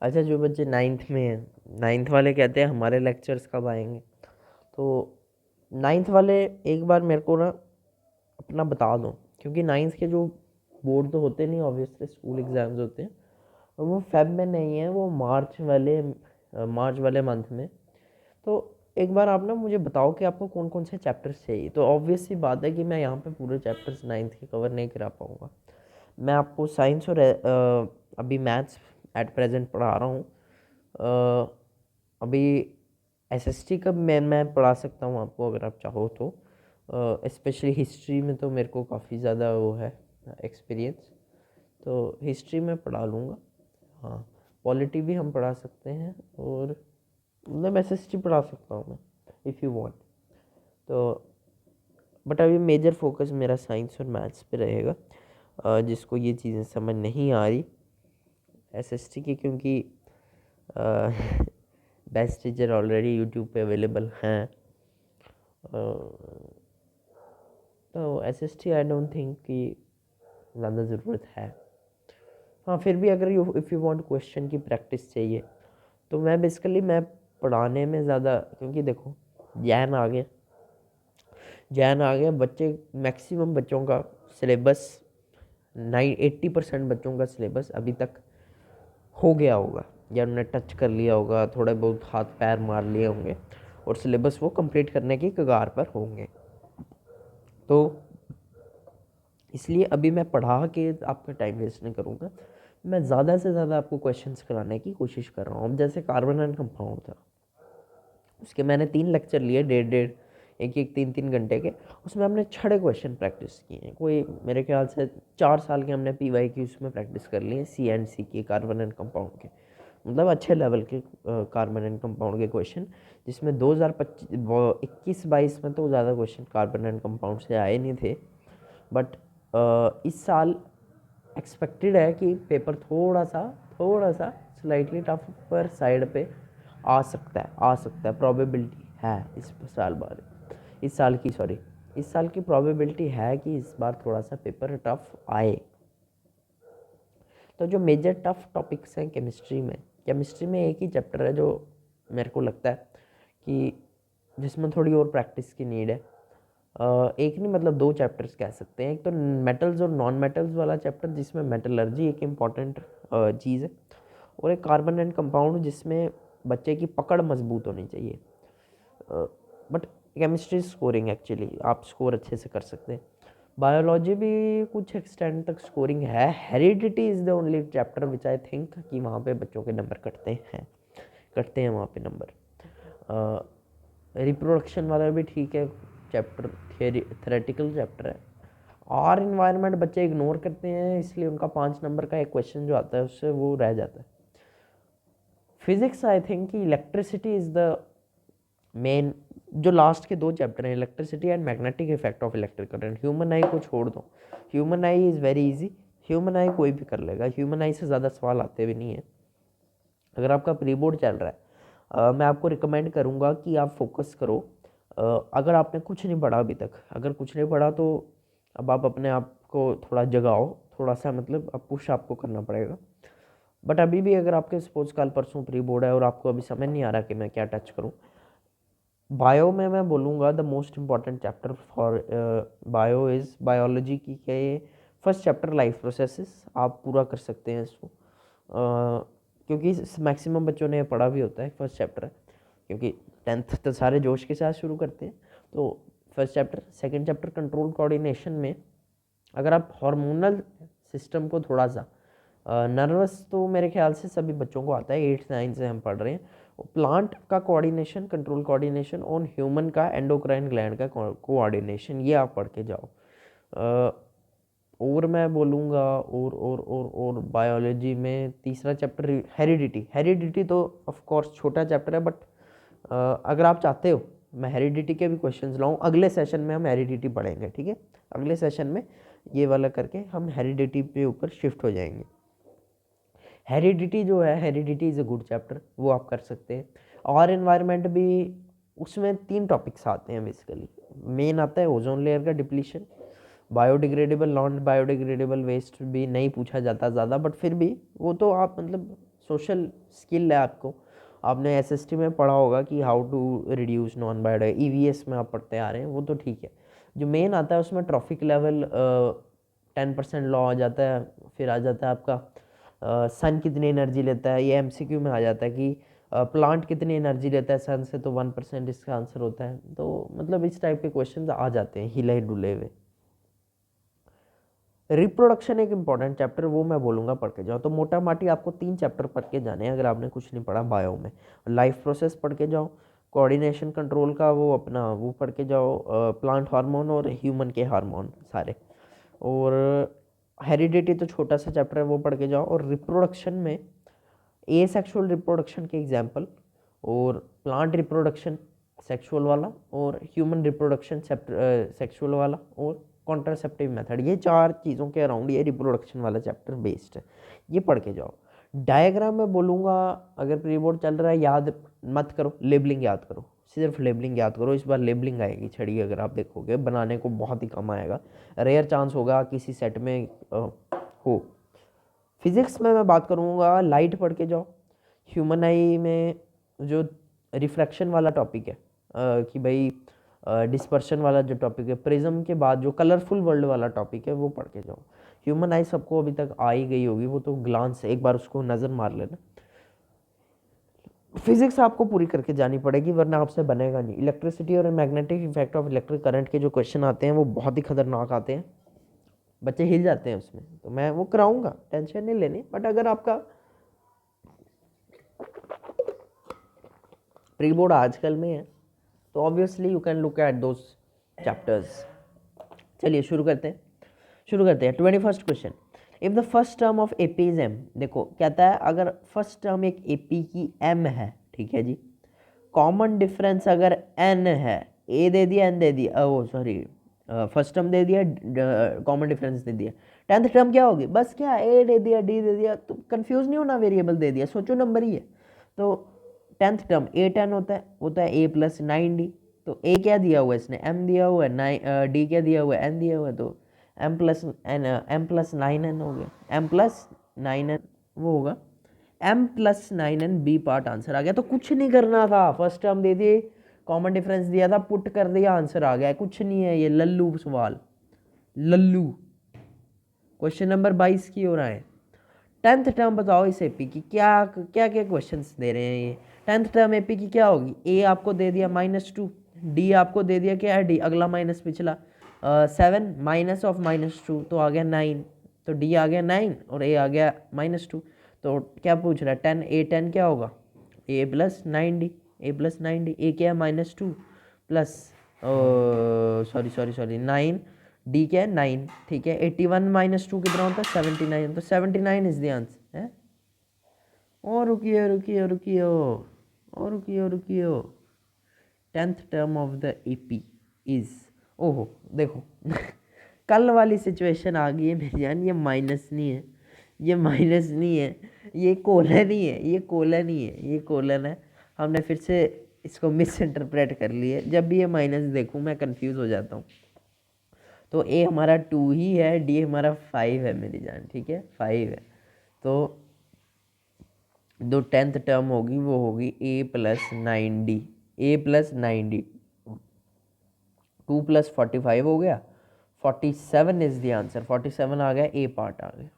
अच्छा, जो बच्चे 9th में हैं, 9th वाले कहते हैं हमारे लेक्चर्स कब आएंगे। तो 9th वाले एक बार मेरे को ना अपना बता दो, क्योंकि 9th के जो बोर्ड तो होते नहीं, ऑब्वियसली स्कूल एग्ज़ाम्स होते हैं, और वो फेब में नहीं है, वो मार्च वाले मंथ में। तो एक बार आप ना मुझे बताओ कि आपको कौन कौन से चैप्टर्स चाहिए। तो ऑब्वियस सी बात है कि मैं यहाँ पे पूरे चैप्टर्स 9th के कवर नहीं करा पाऊँगा। मैं आपको साइंस और अभी मैथ्स एट प्रेजेंट पढ़ा रहा हूँ। अभी एसएसटी का मैं पढ़ा सकता हूँ आपको, अगर आप चाहो तो। स्पेशली हिस्ट्री में तो मेरे को काफ़ी ज़्यादा वो है एक्सपीरियंस, तो हिस्ट्री में पढ़ा लूँगा। हाँ, पॉलिटी भी हम पढ़ा सकते हैं, और मतलब एसएसटी पढ़ा सकता हूँ मैं इफ़ यू वांट। तो बट अभी मेजर फोकस मेरा साइंस और मैथ्स पे रहेगा। जिसको ये चीज़ें समझ नहीं आ रही एसएसटी की, क्योंकि बेस्ट टीचर ऑलरेडी यूट्यूब पे अवेलेबल हैं। तो एसएसटी आई डोंट थिंक कि ज़्यादा ज़रूरत है। हाँ, फिर भी अगर इफ़ यू वांट क्वेश्चन की प्रैक्टिस चाहिए, तो मैं बेसिकली मैं पढ़ाने में ज़्यादा, क्योंकि देखो जैन आ गया, बच्चे मैक्सिमम बच्चों का सिलेबस 80% बच्चों का सिलेबस अभी तक हो गया होगा, या उन्होंने टच कर लिया होगा, थोड़े बहुत हाथ पैर मार लिए होंगे, और सिलेबस वो कंप्लीट करने की कगार पर होंगे। तो इसलिए अभी मैं पढ़ा के आपका टाइम वेस्ट नहीं करूँगा, मैं ज़्यादा से ज़्यादा आपको क्वेश्चंस कराने की कोशिश कर रहा हूँ। अब जैसे कार्बन एंड कंपाउंड था, उसके मैंने 3 लेक्चर लिए, डेढ़ एक 3 घंटे के। उसमें हमने 6 क्वेश्चन प्रैक्टिस किए हैं। कोई मेरे ख्याल से 4 साल के हमने पीवाई की उसमें प्रैक्टिस कर ली है, CNC के कार्बन एंड कंपाउंड के, मतलब अच्छे लेवल के कार्बन एंड कंपाउंड के क्वेश्चन, जिसमें 2021-22 में तो ज़्यादा क्वेश्चन कार्बन एंड कंपाउंड से आए नहीं थे। बट इस साल एक्सपेक्टेड है कि पेपर थोड़ा सा स्लाइटली टफ पर साइड पे आ सकता है, प्रोबेबिलिटी है इस साल की प्रोबेबिलिटी है कि इस बार थोड़ा सा पेपर टफ आए। तो जो मेजर टफ टॉपिक्स हैं केमिस्ट्री में एक ही चैप्टर है जो मेरे को लगता है कि जिसमें थोड़ी और प्रैक्टिस की नीड है। एक नहीं, मतलब 2 चैप्टर्स कह सकते हैं। एक तो मेटल्स और नॉन मेटल्स वाला चैप्टर, जिसमें मेटलर्जी एक इम्पॉर्टेंट चीज़ है, और एक कार्बन एंड कंपाउंड, जिसमें बच्चे की पकड़ मजबूत होनी चाहिए। बट केमिस्ट्री स्कोरिंग, एक्चुअली आप स्कोर अच्छे से कर सकते हैं। बायोलॉजी भी कुछ एक्सटेंड तक स्कोरिंग है। Heredity is the only chapter which I think कि वहाँ पे बच्चों के नंबर कटते हैं वहाँ पे नंबर। रिप्रोडक्शन वाला भी ठीक है चैप्टर, थेरेटिकल चैप्टर है। और इन्वायरमेंट बच्चे इग्नोर करते हैं, इसलिए उनका 5 नंबर का एक क्वेश्चन जो आता है उससे वो रह जाता है। फिजिक्स आई थिंक कि इलेक्ट्रिसिटी इज़ द मेन, जो लास्ट के 2 चैप्टर हैं, electricity and magnetic effect of electric current. Human आई को छोड़ दो, human I is very easy, human आई कोई भी कर लेगा, ह्यूमन आई से ज़्यादा सवाल आते भी नहीं है। अगर आपका प्री बोर्ड चल रहा है, मैं आपको रिकमेंड करूँगा कि आप फोकस करो। अगर आपने कुछ नहीं पढ़ा अभी तक, अगर कुछ नहीं पढ़ा तो अब आप अपने आप को थोड़ा जगाओ, थोड़ा सा मतलब अब पुश आपको करना पड़ेगा। बट अभी भी अगर आपके सपोज कल परसों प्री बोर्ड है और आपको अभी समझ नहीं आ रहा कि मैं क्या टच करूँ, बायो में मैं बोलूँगा the most important chapter for bio is biology की के फर्स्ट चैप्टर लाइफ प्रोसेसेस, आप पूरा कर सकते हैं इसको। क्योंकि मैक्सिमम बच्चों ने पढ़ा भी होता है, फर्स्ट चैप्टर है, क्योंकि 10th तो सारे जोश के साथ शुरू करते हैं। तो first chapter, second chapter control coordination में अगर आप हार्मोनल सिस्टम को थोड़ा सा, नर्वस तो मेरे ख्याल से सभी बच्चों को आता है, 8th 9th से हम पढ़ रहे हैं। प्लांट का कोऑर्डिनेशन, कंट्रोल कोऑर्डिनेशन और ह्यूमन का एंडोक्राइन ग्लैंड का कोऑर्डिनेशन, ये आप पढ़ के जाओ। और मैं बोलूँगा और बायोलॉजी में तीसरा चैप्टर हेरिडिटी। हेरिडिटी तो ऑफ कोर्स छोटा चैप्टर है, बट अगर आप चाहते हो मैं हेरिडिटी के भी क्वेश्चंस लाऊं, अगले सेशन में हम हेरिडिटी पढ़ेंगे, ठीक है। अगले सेशन में ये वाला करके हम हेरिडिटी पे ऊपर शिफ्ट हो जाएंगे। हेरिडिटी जो है, heredity is a good chapter, वो आप कर सकते हैं। और एनवायरनमेंट भी, उसमें 3 टॉपिक्स आते हैं बेसिकली। मेन आता है ओजोन लेयर का depletion, biodegradable non biodegradable waste भी नहीं पूछा जाता ज़्यादा, बट फिर भी वो तो आप मतलब सोशल स्किल है आपको, आपने एसएसटी में पढ़ा होगा कि how to reduce non bio, EVS में आप पढ़ते आ रहे हैं, वो तो ठीक है। जो मेन आता है उसमें ट्रॉफिक लेवल 10% लॉ आ जाता है, फिर आ जाता है आपका सन कितनी एनर्जी लेता है, ये एमसीक्यू में आ जाता है कि प्लांट कितनी एनर्जी लेता है सन से, तो 1% इसका आंसर होता है। तो मतलब इस टाइप के क्वेश्चन आ जाते हैं हिले डुले हुए। रिप्रोडक्शन एक इंपॉर्टेंट चैप्टर, वो मैं बोलूँगा पढ़ के जाओ। तो मोटा माटी आपको 3 चैप्टर पढ़ के जाने हैं अगर आपने कुछ नहीं पढ़ा बायो में। लाइफ प्रोसेस पढ़ के जाओ, कोऑर्डिनेशन कंट्रोल का वो अपना वो पढ़ के जाओ, प्लांट हार्मोन और ह्यूमन के हार्मोन सारे, और हेरिडिटी तो छोटा सा चैप्टर है वो पढ़ के जाओ। और रिप्रोडक्शन में ए सेक्शुअल रिप्रोडक्शन के एग्जाम्पल, और प्लांट रिप्रोडक्शन सेक्सुअल वाला, और ह्यूमन रिप्रोडक्शन सेक्सुअल वाला, और कॉन्ट्रासेप्टिव मेथड, ये 4 चीज़ों के अराउंड ये रिप्रोडक्शन वाला चैप्टर बेस्ड है, ये पढ़ के जाओ। डायग्राम में बोलूँगा अगर प्री बोर्ड चल रहा है याद मत करो, लेबलिंग याद करो, सिर्फ लेबलिंग याद करो। इस बार लेबलिंग आएगी छड़ी, अगर आप देखोगे बनाने को बहुत ही कम आएगा, रेयर चांस होगा किसी सेट में हो। फिजिक्स में मैं बात करूँगा लाइट पढ़ के जाओ। ह्यूमन आई में जो रिफ्रैक्शन वाला टॉपिक है, कि भाई डिस्पर्शन वाला जो टॉपिक है, प्रिज्म के बाद जो कलरफुल वर्ल्ड वाला टॉपिक है वो पढ़ के जाओ। ह्यूमन आई सबको अभी तक आ ही गई होगी, वो तो ग्लांस एक बार उसको नज़र मार लेना। फिजिक्स आपको पूरी करके जानी पड़ेगी वरना आपसे बनेगा नहीं। इलेक्ट्रिसिटी और magnetic effect of electric current के जो क्वेश्चन आते हैं वो बहुत ही खतरनाक आते हैं, बच्चे हिल जाते हैं उसमें, तो मैं वो कराऊंगा, टेंशन नहीं लेनी। बट अगर आपका प्री बोर्ड आजकल में है तो obviously you can look at those chapters. चलिए शुरू करते हैं 21st question. If the first term of AP is m, देखो कहता है अगर फर्स्ट टर्म एक एपी की एम है, ठीक है जी, कॉमन डिफरेंस अगर एन है, ए दे दिया एन दे दिया, ओ सॉरी फर्स्ट टर्म दे दिया, कॉमन डिफरेंस दे दिया, 10th टर्म क्या होगी, बस क्या ए दे दिया डी दे दिया, तो कंफ्यूज नहीं होना, वेरिएबल दे दिया, सोचो नंबर ही है। तो 10th टर्म ए 10 होता है, वो तो है ए प्लस 9d, तो ए क्या दिया हुआ है इसने, एम दिया हुआ है, 9 डी क्या दिया हुआ है, एन दिया हुआ है, तो m+9n हो गया, m+9n वो होगा m+9n बी पार्ट आंसर आ गया। तो कुछ नहीं करना था, फर्स्ट टर्म दे दिए, कॉमन डिफरेंस दिया था, पुट कर दिया, आंसर आ गया, कुछ नहीं है, ये लल्लू सवाल, लल्लू। क्वेश्चन नंबर 22 की हो रहा है। 10th टर्म बताओ इस एपी की, क्या क्या क्या क्वेश्चंस दे रहे हैं ये। 10th टर्म एपी की क्या होगी, ए आपको दे दिया -2, डी आपको दे दिया क्या है, डी अगला माइनस पिछला 7 माइनस ऑफ -2 तो आ गया 9, तो डी आ गया 9 और ए आ गया -2, तो क्या पूछ रहा है 10, ए 10 क्या होगा, ए +9d, ए प्लस 9d, ए क्या है -2 प्लस सॉरी 9, डी क्या है 9, ठीक है। 81 -2 कितना होता है 79, तो 79 इज द आंसर है। और रुकिए 10th term of the AP is, ओहो देखो कल वाली सिचुएशन आ गई है मेरी जान, ये माइनस नहीं है, ये माइनस नहीं है, ये कोलन ही है, ये कोलन ही है, ये कोलन है। हमने फिर से इसको मिस इंटरप्रेट कर लिया, जब भी ये माइनस देखूँ मैं कंफ्यूज हो जाता हूँ। तो ए हमारा 2 ही है, डी हमारा 5 है मेरी जान, ठीक है 5 है। तो जो 10th टर्म होगी वो होगी ए प्लस 9d, ए प्लस 9d, 2 + 45 हो गया, 47 इज द आंसर, 47 आ गया, ए पार्ट आ गया,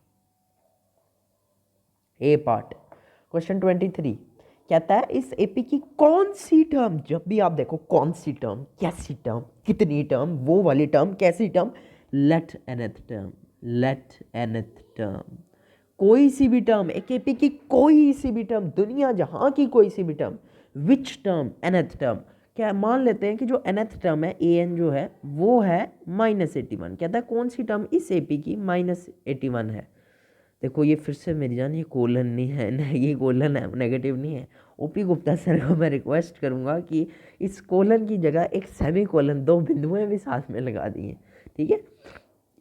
ए पार्ट। क्वेश्चन 23 कहता है इस एपी की कौन सी टर्म, जब भी आप देखो कौन सी टर्म, कैसी टर्म, कितनी टर्म, वो वाली टर्म, कैसी term, let nth term, let nth term, कोई सी भी टर्म, एक एपी की कोई सी भी टर्म, दुनिया जहां की कोई सी भी term, which term, nth term, क्या मान लेते हैं कि जो nth टर्म है ए एन जो है वो है -81, कहता है कौन सी टर्म इस एपी की -81 है। देखो ये फिर से मेरी जान ये कोलन नहीं है ना, ये कोलन है, नेगेटिव नहीं है। ओपी गुप्ता सर को मैं रिक्वेस्ट करूंगा कि इस कोलन की जगह एक सेमी कोलन, 2 बिंदुएं भी साथ में लगा दी हैं, ठीक है।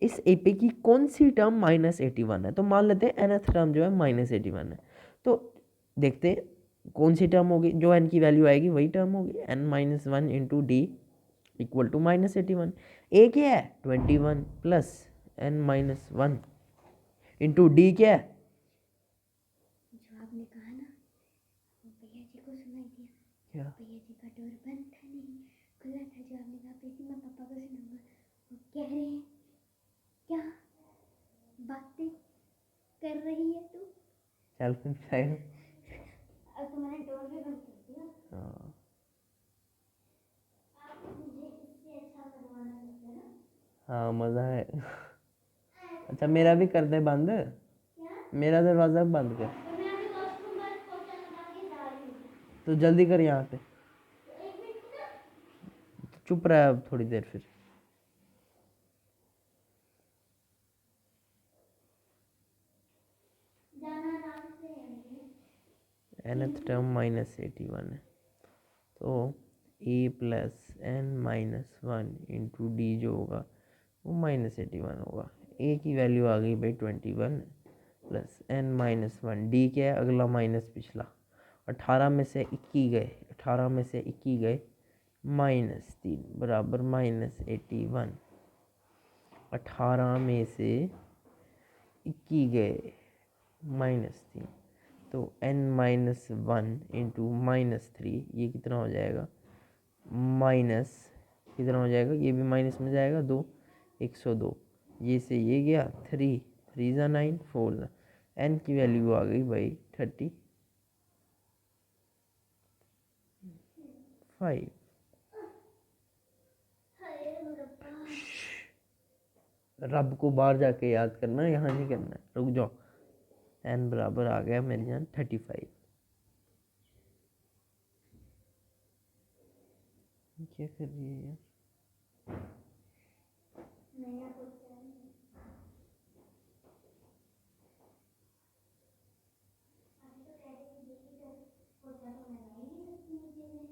इस एपी की कौन सी टर्म -81 है, तो मान लेते हैं nth टर्म जो है -81 है। तो देखते हैं कौन सी टर्म होगी, जो n की वैल्यू आएगी वही टर्म होगी, n-1 into d equal to -81। A क्या है 21 प्लस n-1 इंटू डी क्या है, जो आपने कहा ना वो भैया जी को सुनाई दिया, क्या भैया जी का डोर बंद था नहीं खुला था, जो आपने कहा प्रीति मैं पापा को सुनाऊंगा, वो कह रहे हैं क्या बातें कर रही है तू, चल साइड। अब तो मैंने डोर भी बंद कर दिया। हाँ आप मुझे इससे अच्छा करवाना चाहते हैं ना? हाँ मज़ा है। अच्छा मेरा भी कर दे बंद, क्या? मेरा दरवाज़ा बंद कर, तो मैं अभी वॉशरूम बंद पोछा लगा के जा रही हूँ, तो जल्दी कर यहाँ पे, तो 1 मिनट ना। चुप रहा अब थोड़ी देर फिर। जाना आराम से है। nth टर्म -81 है, तो ए प्लस n-1 इंटू डी जो होगा वो -81 होगा। ए की वैल्यू आ गई भाई 21 प्लस n-1, डी क्या है अगला माइनस पिछला, 18 में से 21 गए, 18 में से 21 गए -3 बराबर -81, 18 में से 21 गए -3, तो n-1 इंटू -3 ये कितना हो जाएगा, माइनस कितना हो जाएगा, ये भी माइनस में जाएगा 2, 102, ये से ये गया 3, 3 ज़ा 9, 4 ज़ा, n की वैल्यू आ गई भाई 35। रब को बाहर जाके याद करना, यहाँ नहीं करना है, रुक जाओ। n बराबर आ गया मेरी जान 35। क्या कर रही है यार, नया पोछा है। अभी तो कह रही थी कि तो पोछा तो लगा ही नहीं सकती नीचे में।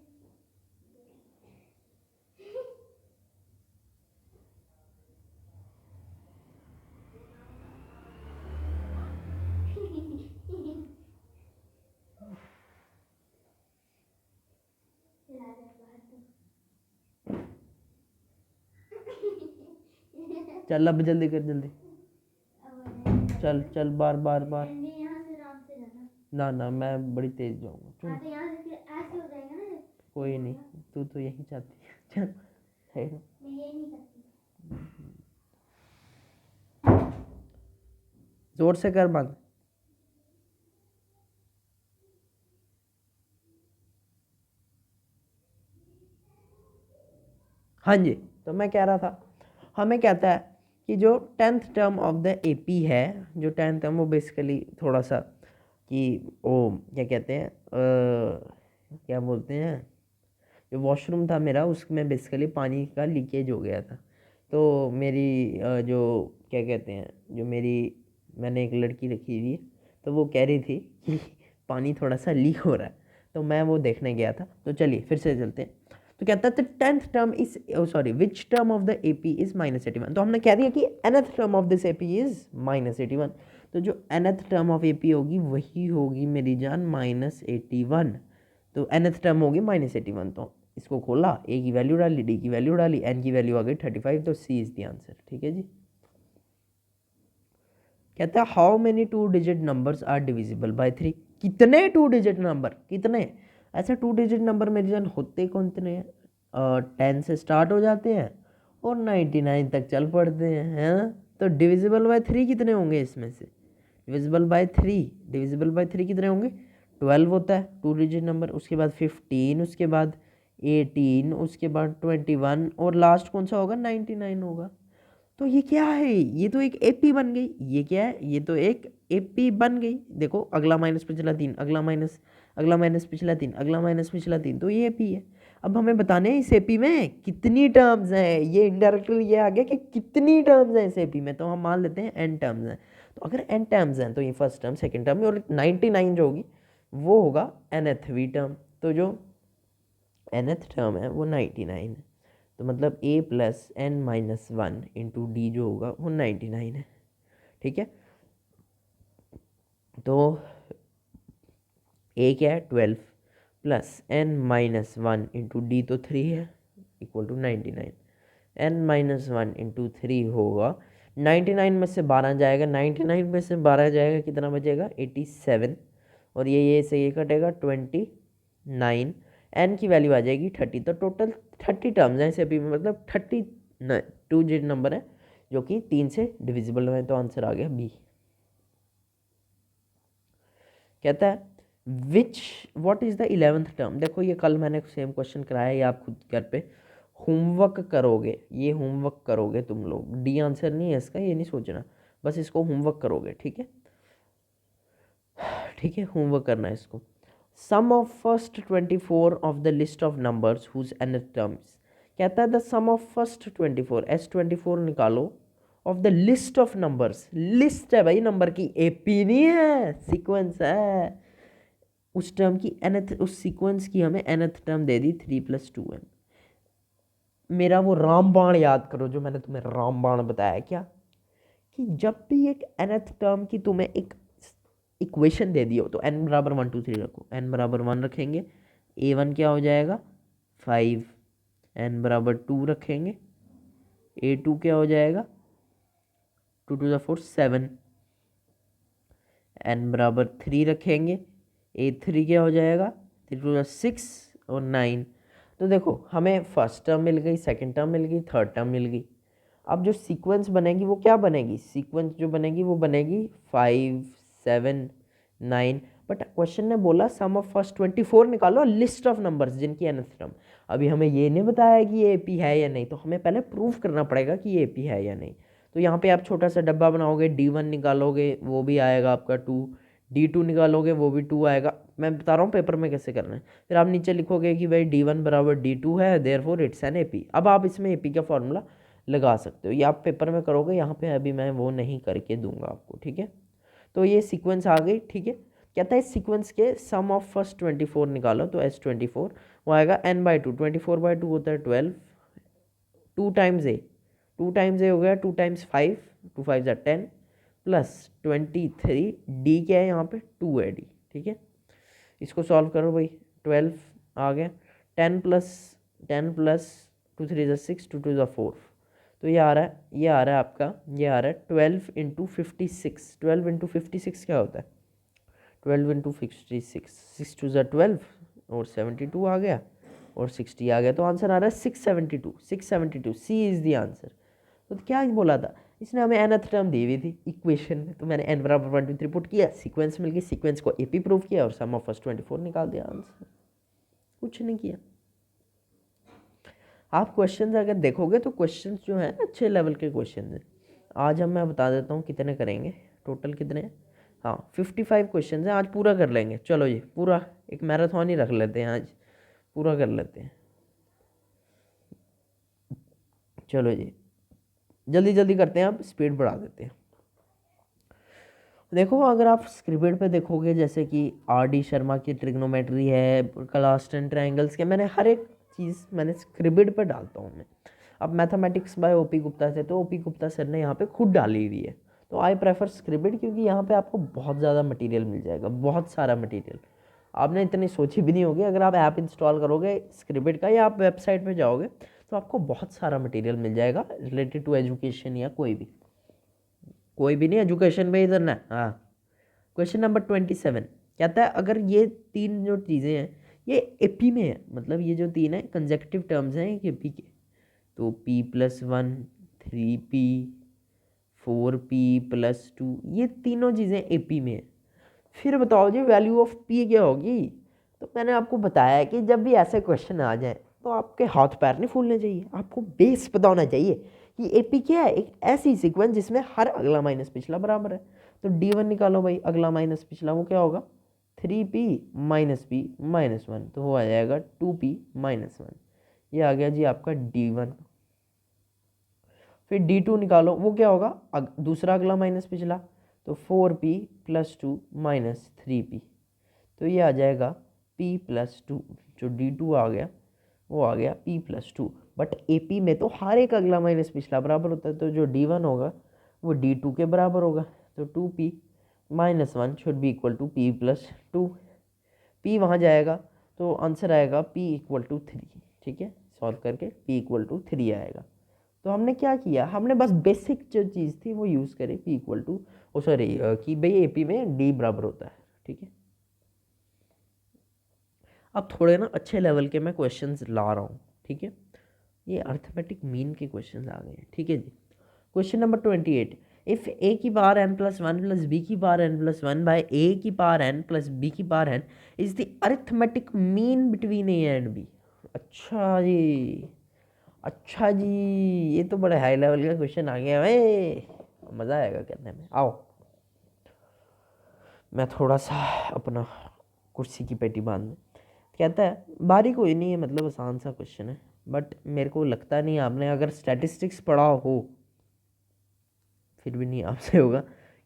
लाजवाब बात तो। चल अब जल्दी कर जल्दी, अब चल चल बार बार बार, एंडी यहाँ से आराम से जाना। ना ना मैं बड़ी तेज जाऊंगा, हाँ चल तो यहाँ से फिर ऐसे हो जाएगा ना, कोई नहीं, तू तो यही चाहती है, चल है ना? मैं ये नहीं करती। जोर से कर बंद। हाँ जी, तो मैं कह रहा था हमें कहता है कि जो 10th term of the AP है, जो 10th टर्म वो बेसिकली थोड़ा सा कि वो क्या कहते हैं क्या बोलते हैं, जो वॉशरूम था मेरा उसमें बेसिकली पानी का लीकेज हो गया था। तो मेरी जो क्या कहते हैं, जो मेरी मैंने एक लड़की रखी हुई है, तो वो कह रही थी कि पानी थोड़ा सा लीक हो रहा है, तो मैं वो देखने गया था। तो चलिए फिर से चलते हैं। तो कहता है 10th term is sorry which term of the AP is -81। तो हमने कह दिया कि nth term of this AP is -81। तो जो nth टर्म ऑफ एपी होगी वही होगी मेरी जान -81। तो nth टर्म होगी -81। तो इसको खोला, ए की वैल्यू डाली, डी की वैल्यू डाली, एन की वैल्यू आ गई 35। तो सी इज द आंसर। ठीक है जी। कहता है how many 2 digit numbers are divisible by 3। कितने 2 डिजिट नंबर, कितने ऐसे 2 डिजिट नंबर मेरे जान होते कौन कितने हैं? 10 से स्टार्ट हो जाते हैं और 99 तक चल पड़ते हैं, है ना। तो डिविजिबल बाय 3 कितने होंगे इसमें से? डिविजिबल बाय 3 कितने होंगे? 12 होता है 2 डिजिट नंबर, उसके बाद 15, उसके बाद 18, उसके बाद 21 और लास्ट कौन सा होगा? 99 होगा। तो ये क्या है? ये तो एक एपी बन गई। ये क्या है? ये तो एक एपी बन गई। देखो, अगला माइनस पिछला 3, अगला माइनस पिछला 3, अगला माइनस पिछला 3, तो ये एपी है। अब हमें बताने हैं इस एपी में कितनी टर्म्स हैं। ये इनडायरेक्टली ये आ गया कि कितनी टर्म्स हैं इस एपी में, तो हम मान लेते हैं एन टर्म्स हैं। तो अगर एन टर्म्स हैं तो ये फर्स्ट टर्म, सेकेंड टर्म और 99 जो होगी वो होगा nthवीं टर्म। तो जो nth टर्म है वो 99 है। तो मतलब a plus N minus 1 into d जो होगा वो 99 है। ठीक है। तो a क्या है? 12 plus N minus 1 into d तो 3 है, equal to 99। N minus 1 into 3 होगा 99 में से 12 जाएगा, 99 में से 12 जाएगा, कितना बचेगा? 87। और ये से ये कटेगा 29। एन की वैल्यू आ जाएगी 30। तो टोटल 30 टर्म्स हैं इसे भी, मतलब 30 टू डिजिट नंबर है जो कि 3 से डिविजिबल है। तो आंसर आ गया बी। कहता है विच what is the 11th term. देखो ये कल मैंने सेम क्वेश्चन कराया, ये आप खुद घर पे होमवर्क करोगे, ये होमवर्क करोगे तुम लोग। डी आंसर नहीं है इसका, ये नहीं सोचना, बस इसको होमवर्क करोगे। ठीक है, ठीक है, होमवर्क करना है इसको। Sum of first 24 of the list of numbers whose nth terms. कहता है the sum of first 24, S24 निकालो, of the list of numbers. List है भाई नंबर की, एपी नहीं है, सीक्वेंस है। उस टर्म की nth, उस सीक्वेंस की हमें nth टर्म दे दी 3 + 2n। मेरा वो रामबाण याद करो जो मैंने तुम्हें रामबाण बताया, क्या कि जब भी एक nth टर्म की तुम्हें एक इक्वेशन दे दी हो तो n बराबर 1 2 3 रखो। n बराबर 1 रखेंगे, a1 क्या हो जाएगा? 5। n बराबर 2 रखेंगे, a2 क्या हो जाएगा? 2 टू द 4 7। n बराबर 3 रखेंगे, a3 क्या हो जाएगा? 3 टू द 6 और 9। तो देखो हमें फर्स्ट टर्म मिल गई, सेकंड टर्म मिल गई, थर्ड टर्म मिल गई। अब जो सीक्वेंस बनेगी वो क्या बनेगी? सीक्वेंस जो बनेगी वो बनेगी 5 7 9। बट क्वेश्चन ने बोला सम ऑफ फर्स्ट 24 निकालो लिस्ट ऑफ नंबर्स जिनकी nth टर्म। अभी हमें ये नहीं बताया कि ये एपी है या नहीं, तो हमें पहले प्रूफ करना पड़ेगा कि ये एपी है या नहीं। तो यहाँ पे आप छोटा सा डब्बा बनाओगे, D1 निकालोगे वो भी आएगा आपका 2, D2 निकालोगे वो भी 2 आएगा। मैं बता रहा हूँ पेपर में कैसे करना है। फिर आप नीचे लिखोगे कि भाई D1 बराबर D2 है, देयरफॉर इट्स एन एपी। अब आप इसमें एपी का फॉर्मूला लगा सकते हो, ये आप पेपर में करोगे, यहाँ पे अभी मैं वो नहीं करके दूंगा आपको। ठीक है, तो ये सीक्वेंस आ गई। ठीक है, कहता है इस सीक्वेंस के सम ऑफ फर्स्ट 24 निकालो, तो S24 वो आएगा n/2। 24/2 होता है 12, 2 टाइम्स ए, 2 टाइम्स ए हो गया 2 टाइम्स 5, 2 5 ज़ा 10 प्लस 23। डी क्या है यहाँ पे? 2 है डी। ठीक है, इसको सॉल्व करो भाई, 12 आ गया, 10 प्लस 2 3 ज़ा 6, 2 2 ज़ा 4। तो ये आ रहा है, ये आ रहा है आपका, ये आ रहा है 12 इंटू 56। 12 इंटू 56 क्या होता है? 12 इंटू 56, 6 2 ज़ा 12 और 72 आ गया और 60 आ गया। तो आंसर आ रहा है 672। 672 सी इज़ द आंसर। तो क्या बोला था इसने? हमें nth टर्म दी हुई थी इक्वेशन में, तो मैंने n बराबर 1 2 3 पुट किया, सीक्वेंस मिल गई, सीक्वेंस को एपी प्रूव किया और सम ऑफ फर्स्ट 24 निकाल दिया। आंसर कुछ नहीं किया। आप क्वेश्चंस अगर देखोगे तो क्वेश्चंस जो है अच्छे लेवल के क्वेश्चन हैं। आज हम मैं बता देता हूँ कितने करेंगे, टोटल कितने हैं। हाँ 55 क्वेश्चन हैं, आज पूरा कर लेंगे। चलो जी, पूरा एक मैराथन ही रख लेते हैं, आज पूरा कर लेते हैं। चलो जी, जल्दी जल्दी करते हैं, अब स्पीड बढ़ा देते हैं। देखो अगर आप स्क्रिप्ट पे देखोगे, जैसे कि आर डी शर्मा की ट्रिग्नोमेट्री है, क्लास 10 ट्रायंगल्स के, मैंने हर एक चीज़ मैंने स्क्रिप्ट पे डालता हूँ मैं। अब मैथमेटिक्स बाय ओपी गुप्ता से, तो ओपी गुप्ता सर ने यहाँ पे खुद डाली हुई है, तो आई प्रेफर स्क्रिप्ट, क्योंकि यहाँ पे आपको बहुत ज़्यादा मटेरियल मिल जाएगा, बहुत सारा मटेरियल आपने इतनी सोची भी नहीं होगी। अगर आप ऐप इंस्टॉल करोगे स्क्रिप्ट का या आप वेबसाइट पे जाओगे तो आपको बहुत सारा मटेरियल मिल जाएगा रिलेटेड टू एजुकेशन या कोई भी नहीं, एजुकेशन में इधर ना। हाँ, क्वेश्चन नंबर 27 कहता है अगर ये तीन जो चीज़ें हैं ये एपी में है, मतलब ये जो तीन है कंजेक्टिव टर्म्स हैं एक एपी के, तो p+1 3p 4p+2 ये तीनों चीज़ें एपी में है। फिर बताओ जी वैल्यू ऑफ पी क्या होगी। तो मैंने आपको बताया है कि जब भी ऐसे क्वेश्चन आ जाए तो आपके हाथ पैर नहीं फूलने चाहिए, आपको बेस पता होना चाहिए कि एपी क्या है, एक ऐसी सीक्वेंस जिसमें हर अगला माइनस पिछला बराबर है। तो D1 निकालो भाई, अगला माइनस पिछला वो क्या होगा 3p - p-1, तो वो आ जाएगा 2p-1। ये आ गया जी आपका D1। फिर D2 निकालो, वो क्या होगा दूसरा अगला माइनस पिछला, तो 4p+2 - 3p, तो ये आ जाएगा p+2। जो D2 आ गया वो आ गया p+2। बट AP में तो हर एक अगला माइनस पिछला बराबर होता है, तो जो D1 होगा वो D2 के बराबर होगा, तो 2p-1 should be equal to p+2। p वहाँ जाएगा तो आंसर आएगा p=3। ठीक है, सॉल्व करके p=3 आएगा। तो हमने क्या किया, हमने बस बेसिक जो चीज़ थी वो यूज़ करी, कि भाई एपी में डी बराबर होता है। ठीक है, अब थोड़े ना अच्छे लेवल के मैं क्वेश्चंस ला रहा हूँ। ठीक है, ये अर्थमेटिक मीन के क्वेश्चंस आ गए हैं। ठीक है जी, क्वेश्चन नंबर 28, इफ a की पावर n+1 प्लस b की पावर n+1 बाय a की पावर n प्लस b की power n is the arithmetic mean between a and b। अच्छा जी, अच्छा जी, ये तो बड़े हाई लेवल का क्वेश्चन आ गया भाई, मज़ा आएगा करने में। आओ मैं थोड़ा सा अपना कुर्सी की पेटी बांध दूँ। कहता है बारी कोई नहीं है, मतलब आसान सा क्वेश्चन है, बट मेरे को लगता नहीं आपने अगर स्टैटिस्टिक्स पढ़ा हो फिर भी नहीं आपसे होगा,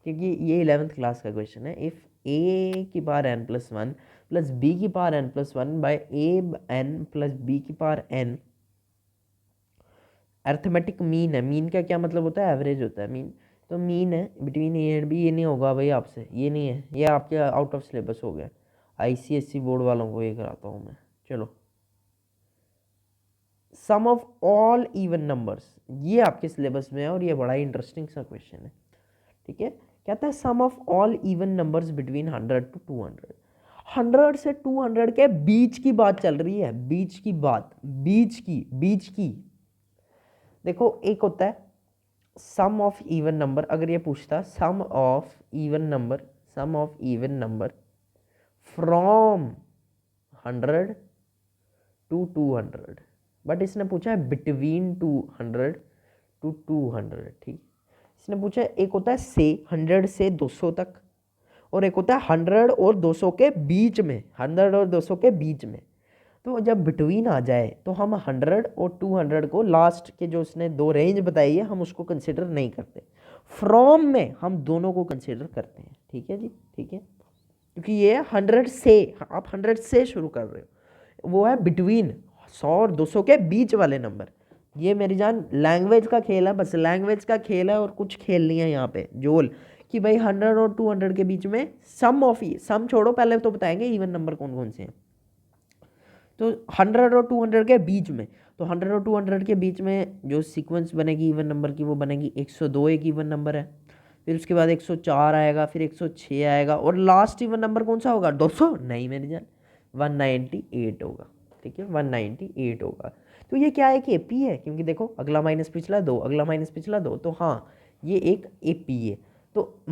क्योंकि ये 11th क्लास का क्वेश्चन है। इफ़ a की पावर n+1 प्लस b की power n+1 by a n plus b की पावर n अर्थमेटिक मीन है। मीन का क्या मतलब होता है, एवरेज होता है मीन, तो मीन है बिटवीन ए एंड बी। ये नहीं होगा भाई आपसे, ये नहीं है, ये आपके आउट ऑफ सिलेबस हो गया। ICSE बोर्ड वालों को ये कराता हूँ मैं। चलो, सम ऑफ ऑल इवन नंबर्स, ये आपके सिलेबस में है और ये बड़ा ही इंटरेस्टिंग सा क्वेश्चन है। ठीक है, कहता है sum of all even numbers between 100 to 200। 100 से 200 के बीच की बात चल रही है, बीच की बात, बीच की। देखो एक होता है सम ऑफ इवन नंबर, अगर ये पूछता sum of even number from 100 to 200, but इसने पूछा है बिटवीन 200 to 200। ठीक, इसने पूछा है एक होता है से 100 से 200 तक, और एक होता है 100 और 200 के बीच में, 100 और 200 के बीच में। तो जब बिटवीन आ जाए तो हम 100 और 200 को, लास्ट के जो उसने दो रेंज बताई है, हम उसको कंसिडर नहीं करते। फ्रॉम में हम दोनों को कंसिडर करते हैं। ठीक है जी, ठीक है, क्योंकि ये 100 से, आप 100 से शुरू कर रहे हो, वो है बिटवीन 100 और 200 के बीच वाले नंबर। ये मेरी जान लैंग्वेज का खेल है, बस लैंग्वेज का खेल है और कुछ खेल नहीं है यहाँ पे जोल, कि भाई 100 और 200 के बीच में सम छोड़ो, पहले तो बताएंगे इवन नंबर कौन कौन से हैं। तो 100 और 200 के बीच में, तो 100 और 200 के बीच में जो सीक्वेंस बनेगी इवन नंबर की वो बनेगी 102, एक इवन नंबर है, फिर उसके बाद 104 आएगा, फिर 106 आएगा, और लास्ट इवन नंबर कौन सा होगा, 200 नहीं मेरी जान, 198 होगा। ठीक है, 198 होगा। तो ये क्या है कि एपी है, क्योंकि देखो अगला माइनस पिछला 2, अगला माइनस पिछला 2, तो हाँ ये एक एपी है। तो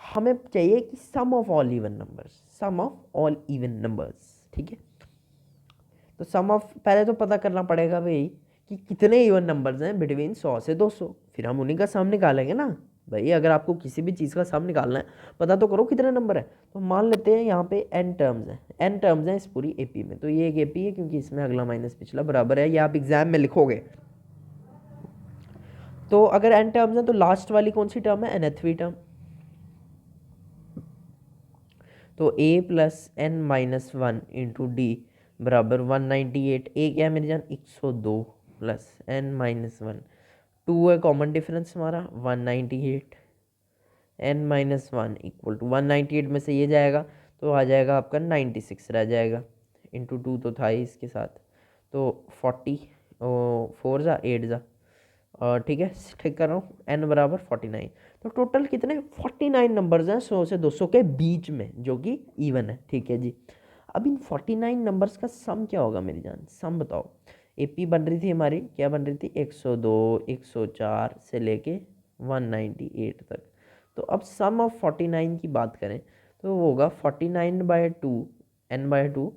हमें चाहिए कि सम ऑफ ऑल इवन नंबर्स। ठीक है, तो सम ऑफ पहले तो पता करना पड़ेगा भाई कि कितने इवन नंबर्स हैं बिटवीन 100 से 200, फिर हम उन्हीं का सम निकालेंगे ना। भाई अगर आपको किसी भी चीज़ का सम निकालना है पता तो करो कितने नंबर है। तो मान लेते हैं यहाँ पे n टर्म्स हैं, n टर्म्स हैं इस पूरी AP में, तो ये एक AP है क्योंकि इसमें अगला माइनस पिछला बराबर है, ये आप एग्जाम में लिखोगे। तो अगर n टर्म्स हैं तो लास्ट वाली कौन सी टर्म है, nthवीं टर्म। तो a plus n minus one into D बराबर 198। ए क्या है मेरी जान, 102 प्लस n माइनस वन, 2 है कॉमन डिफरेंस हमारा 198, n minus one equal to 198 में से ये जाएगा तो आ जाएगा आपका 96 रह जाएगा, इंटू 2 तो था ही इसके साथ, तो 40 4 जा 8 जा, और ठीक है ठीक कर रहा हूँ, n बराबर 49। तो टोटल कितने 49 नंबर्स हैं 100 से 200 के बीच में जो कि इवन है, ठीक है जी। अब इन 49 नंबर्स का सम क्या होगा मेरी जान, सम बताओ। AP बन रही थी हमारी, क्या बन रही थी, 102 104 से लेके 198 तक। तो अब सम ऑफ 49 की बात करें तो वो होगा 49/2 n/2।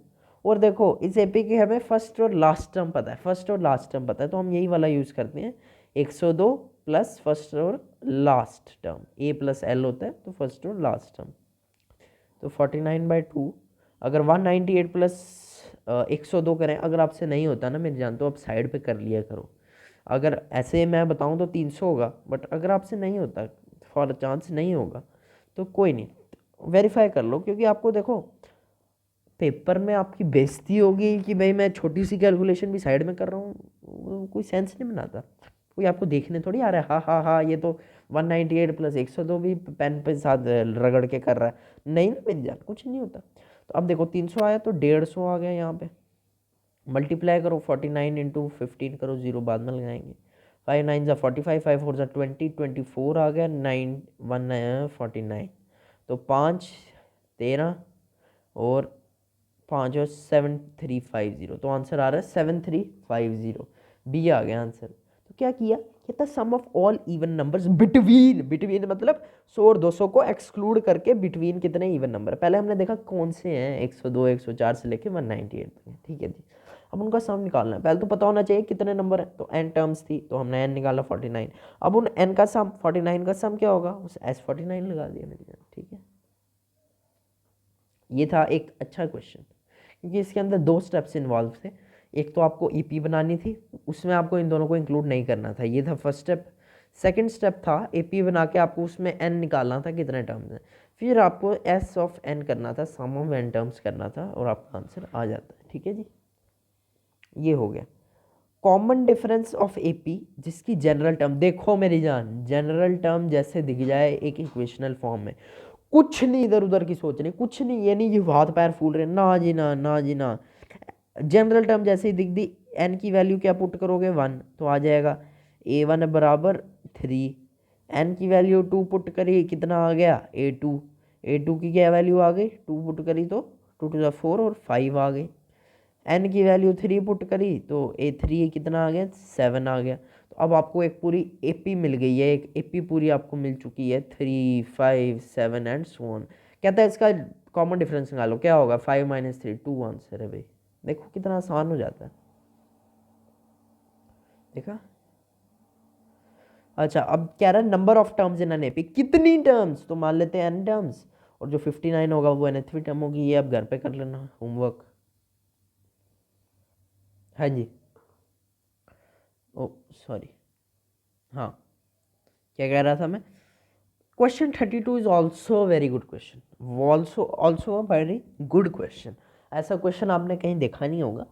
और देखो इस AP के हमें फर्स्ट और लास्ट टर्म पता है, फर्स्ट और लास्ट टर्म पता है, तो हम यही वाला यूज़ करते हैं, 102 प्लस फर्स्ट और last term, A plus L होता है तो फर्स्ट और लास्ट टर्म। तो 49/2 अगर 198 प्लस 102 करें, अगर आपसे नहीं होता ना मेरी जान तो आप साइड पे कर लिया करो। अगर ऐसे मैं बताऊं तो 300 होगा, बट अगर आपसे नहीं होता, फॉर चांस नहीं होगा, तो कोई नहीं, वेरीफाई कर लो, क्योंकि आपको देखो पेपर में आपकी बेइज्जती होगी कि भाई मैं छोटी सी कैलकुलेशन भी साइड में कर रहा हूँ, कोई सेंस नहीं बनाता। कोई आपको देखने थोड़ी आ रहा है, हाँ हाँ हाँ ये तो 198 प्लस 102 भी पेन पे साथ रगड़ के कर रहा है, नहीं ना मेरी जान, कुछ नहीं होता। तो अब देखो 300 आया तो 150 आ गया यहाँ पे, मल्टीप्लाई करो 49 इंटू 15 करो, जीरो बाद में लगाएंगे, 5 9 ज़ा 45, 5 4 ज़ा 20, 24 आ गया, 9 1 49, तो 5 13 और 5 और 7350, तो आंसर आ रहा है 7350, बी आ गया आंसर। तो क्या किया, कहता sum of all even numbers between, between मतलब 100 और 200 को एक्सक्लूड करके बिटवीन कितने इवन नंबर, पहले हमने देखा कौन से हैं, 102 104 से लेके 198 तक, ठीक है जी। अब उनका सम निकालना है, पहले तो पता होना चाहिए कितने नंबर है, तो n टर्म्स थी तो हमने n निकाला 49। अब उन n का सम 49 का सम क्या होगा, उस S49 लगा दिया मेरी जान, ठीक है। ये था एक अच्छा क्वेश्चन, क्योंकि इसके अंदर 2 स्टेप्स इन्वॉल्व थे। एक तो आपको EP बनानी थी, उसमें आपको इन दोनों को इंक्लूड नहीं करना था, ये था फर्स्ट स्टेप। सेकंड स्टेप था AP बना के आपको उसमें n निकालना था कितने टर्म्स हैं, फिर आपको S ऑफ n करना था, सम ऑफ n टर्म्स करना था, और आपका आंसर आ जाता है, ठीक है जी। ये हो गया कॉमन डिफरेंस ऑफ AP, जिसकी जनरल टर्म देखो मेरी जान, जनरल टर्म जैसे दिख जाए एक इक्वेशनल फॉर्म में, कुछ नहीं इधर उधर की सोचनी, कुछ नहीं, ये नहीं कि हाथ पैर फूल रहे, ना जी ना, ना जी ना। जनरल टर्म जैसे ही दिख दी, n की वैल्यू क्या पुट करोगे 1, तो आ जाएगा A1 बराबर 3, n की वैल्यू 2 पुट करी कितना आ गया A2, A2 की क्या वैल्यू आ गई 2 पुट करी तो 2 टू 4 और 5 आ गई, n की वैल्यू 3 पुट करी तो A3 कितना आ गया 7 आ गया। तो अब आपको एक पूरी AP मिल गई है, एक AP पूरी आपको मिल चुकी है, 3 5 7 एंड सो ऑन। कहता है इसका कॉमन डिफरेंस निकालो, क्या होगा 5 - 3 2 आंसर है भाई, देखो कितना आसान हो जाता है, देखा। अच्छा अब कह रहा है number of terms in an AP, कितनी टर्म्स, तो मान लेते हैं n टर्म्स, और जो 59 होगा वो nthवीं टर्म होगी, ये आप घर पे कर लेना होमवर्क। हाँ जी, ओ सॉरी, हाँ क्या कह रहा था मैं, question 32 is also very good question, also very good question. ऐसा क्वेश्चन आपने कहीं देखा नहीं होगा।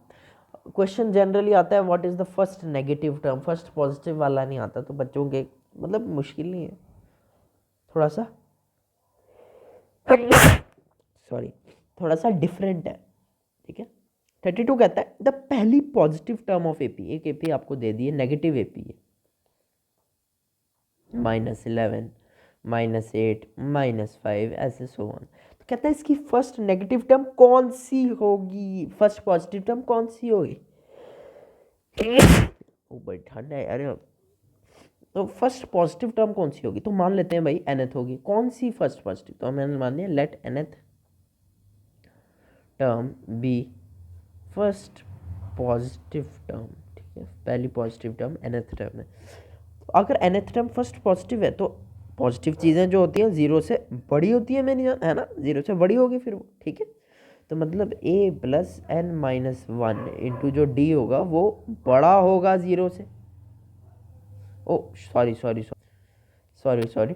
क्वेश्चन जनरली आता है what is the first negative term, first positive वाला नहीं आता, तो बच्चों के मतलब मुश्किल नहीं है, थोड़ा सा सॉरी, थोड़ा सा डिफरेंट है, ठीक है। 32 कहता है द पहली पॉजिटिव टर्म ऑफ AP, एक AP आपको दे दी है, नेगेटिव AP है, -11 -8 -5 ऐसे सो ऑन। तो कहता है इसकी फर्स्ट नेगेटिव टर्म कौन सी होगी, फर्स्ट पॉजिटिव टर्म कौन सी होगी, ओ भाई ठंड है अरे। तो फर्स्ट पॉजिटिव टर्म कौन सी होगी, तो मान लेते हैं भाई nth होगी, कौन सी फर्स्ट पॉजिटिव, तो मैंने मान लिया let nth term be first positive term, ठीक है, पहली पॉजिटिव टर्म nth टर्म है। तो अगर nth टर्म फर्स्ट पॉजिटिव है तो पॉजिटिव चीज़ें जो होती हैं ज़ीरो से बड़ी होती है मेरी जान, है ना, ज़ीरो से बड़ी होगी फिर वो, ठीक है। तो मतलब a plus N minus one into जो d होगा वो बड़ा होगा ज़ीरो से। Oh sorry sorry sorry sorry,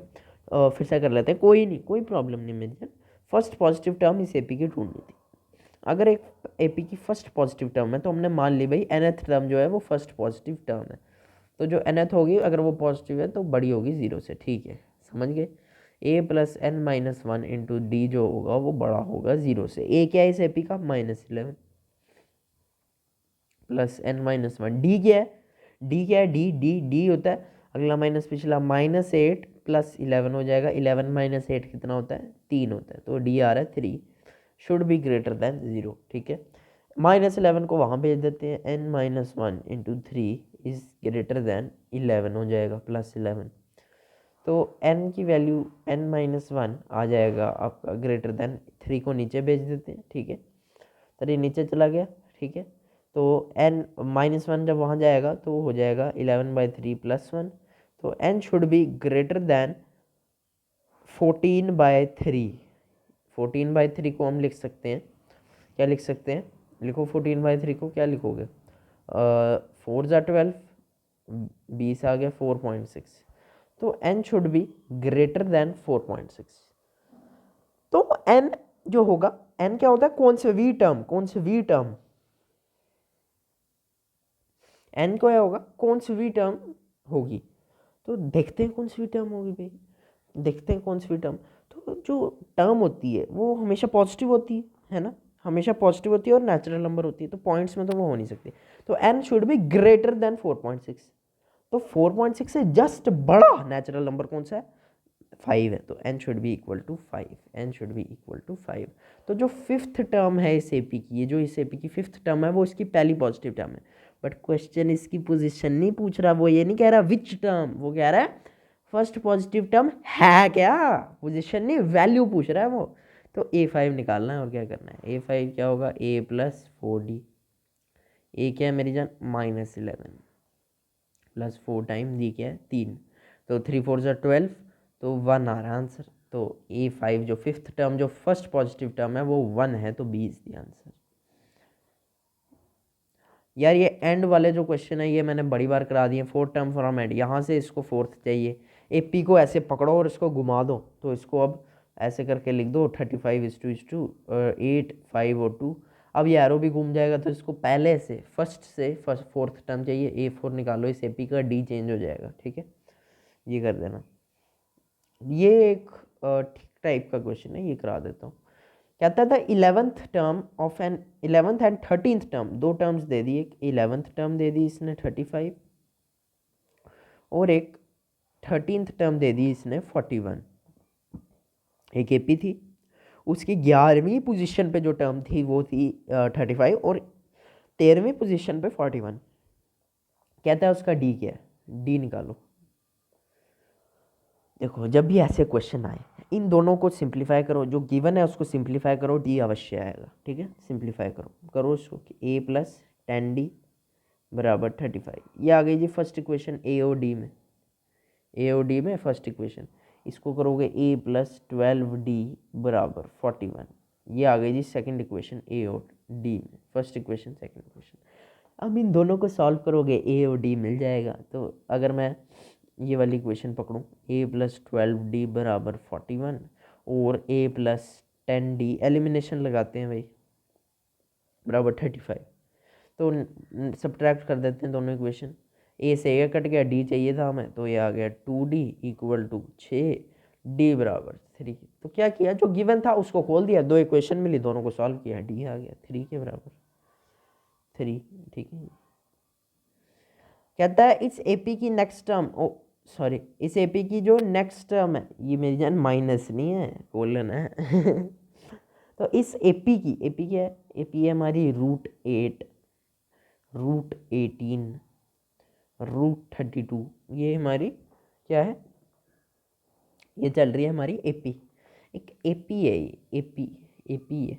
फिर से कर लेते हैं, कोई नहीं, कोई प्रॉब्लम नहीं मेरी जान। फर्स्ट पॉजिटिव टर्म इस एपी की ढूंढनी थी। अगर एक एपी की फर्स्ट पॉजिटिव टर्म है तो हमने मान ली भाई nth टर्म जो है वो फर्स्ट पॉजिटिव टर्म है, तो जो nth होगी अगर वो पॉजिटिव है तो बड़ी होगी ज़ीरो से, ठीक है, समझ गए। a plus N minus one into d जो होगा वो बड़ा होगा ज़ीरो से। a क्या है इस एपी का? -11 plus N minus one. D क्या है? डी क्या है? डी डी डी होता है अगला माइनस पिछला, -8 प्लस 11 हो जाएगा, 11 माइनस 8 कितना होता है? 3 होता है, तो डी आ रहा है 3, शुड बी ग्रेटर देन 0, ठीक है। -11 को वहाँ भेज देते हैं, n minus one into three is greater than 11 हो जाएगा, +11, तो n की वैल्यू n माइनस वन आ जाएगा आपका ग्रेटर देन 3 को नीचे भेज देते हैं, ठीक है, तो ये नीचे चला गया, ठीक है। तो n माइनस वन जब वहाँ जाएगा तो हो जाएगा 11/3 + 1, तो n should be greater than 14/3। 14/3 को हम लिख सकते हैं, क्या लिख सकते हैं? लिखो 14/3 को, क्या लिखोगे? 4 ज़ा 12, 20 आ गया, 4.6, तो n should be greater than 4.6। तो n जो होगा, n क्या होता है? कॉन्सेवी टर्म, कॉन्सेवी टर्म, n को क्या होगा? कॉन्सेवी टर्म होगी। तो देखते हैं कौन सी टर्म होगी भाई, देखते हैं कौन सी टर्म। तो जो टर्म होती है वो हमेशा पॉजिटिव होती है ना, हमेशा पॉजिटिव होती है और नेचुरल नंबर होती है, तो पॉइंट्स में तो वो हो नहीं सकती। तो n should be greater than 4.6, तो 4.6 से जस्ट बड़ा नेचुरल नंबर कौन सा है? 5 है, तो n should be equal to 5, n should be equal to 5। तो जो फिफ्थ टर्म है इस एपी की, ये जो इस एपी की फिफ्थ टर्म है वो इसकी पहली पॉजिटिव टर्म है, बट क्वेश्चन इसकी पोजीशन नहीं पूछ रहा, वो ये नहीं कह रहा विच टर्म, वो कह रहा है फर्स्ट पॉजिटिव टर्म है क्या, पोजीशन नहीं, वैल्यू पूछ रहा है वो। तो a5 निकालना है और क्या करना है, a5 क्या होगा? a प्लस 4d, a क्या है मेरी जान? -11 प्लस 4 टाइम डी क्या है? 3, तो 3 4 ज़ा 12, तो 1 आ रहा है आंसर। तो a5 जो फिफ्थ टर्म जो फर्स्ट पॉजिटिव टर्म है वो 1 है, तो 20 दिया आंसर। यार ये एंड वाले जो क्वेश्चन है ये मैंने बड़ी बार करा दिए, फोर्थ टर्म फ्रॉम एंड, यहाँ से इसको फोर्थ चाहिए, एपी को ऐसे पकड़ो और इसको घुमा दो, तो इसको अब ऐसे करके लिख दो 35:2 8 5 और 2। अब ये एरो भी घूम जाएगा, तो इसको पहले से फर्स्ट फोर्थ टर्म चाहिए, A4 निकालो, इस एपी का डी चेंज हो जाएगा, ठीक है, ये कर देना। ये एक ठीक टाइप का क्वेश्चन है, ये करा देता हूँ। कहता था 11th term of n 11th and 13th term, दो टर्म्स दे दी, एक 11th टर्म दे दी इसने 35 और एक 13th टर्म दे दी इसने 41। एक एपी थी, उसकी 11वीं पोजीशन पे जो टर्म थी वो थी 35 और 13वीं पोजीशन पे 41। कहता है उसका डी क्या है, डी निकालो। देखो जब भी ऐसे क्वेश्चन आए इन दोनों को सिंप्लीफाई करो, जो गिवन है उसको सिंप्लीफाई करो, डी अवश्य आएगा, ठीक है, सिंप्लीफाई करो करो उसको कि a प्लस 10d बराबर 35, ये आ गई जी फर्स्ट इक्वेशन ए ओ डी में, ए ओ डी में फर्स्ट इक्वेशन। इसको करोगे a प्लस 12d बराबर 41, ये आ गई जी सेकंड इक्वेशन ए ओ डी में, फर्स्ट इक्वेशन सेकंड इक्वेशन। अब इन दोनों को सॉल्व करोगे ए और डी मिल जाएगा। तो अगर मैं ये वाली इक्वेशन पकड़ूँ, a प्लस 12d बराबर 41 और a प्लस 10d, एलिमिनेशन लगाते हैं भाई, बराबर 35, तो सब्ट्रैक्ट कर देते हैं दोनों इक्वेशन, a से a कट गया, d चाहिए था हमें, तो ये आ गया 2d इक्वल टू 6, d बराबर 3। तो क्या किया, जो गिवन था उसको खोल दिया, दो इक्वेशन मिली, दोनों को सॉल्व किया, d आ गया 3 के बराबर 3, ठीक है। कहता है इस एपी की नेक्स्ट टर्म, ओ सॉरी, इस एपी की जो नेक्स्ट टर्म है, ये मेरी जान माइनस नहीं है, कोलन है तो इस एपी की, एपी क्या है? एपी है हमारी √8, √18, √32, ये हमारी क्या है? ये चल रही है हमारी एपी, एक एपी है ये, एपी है,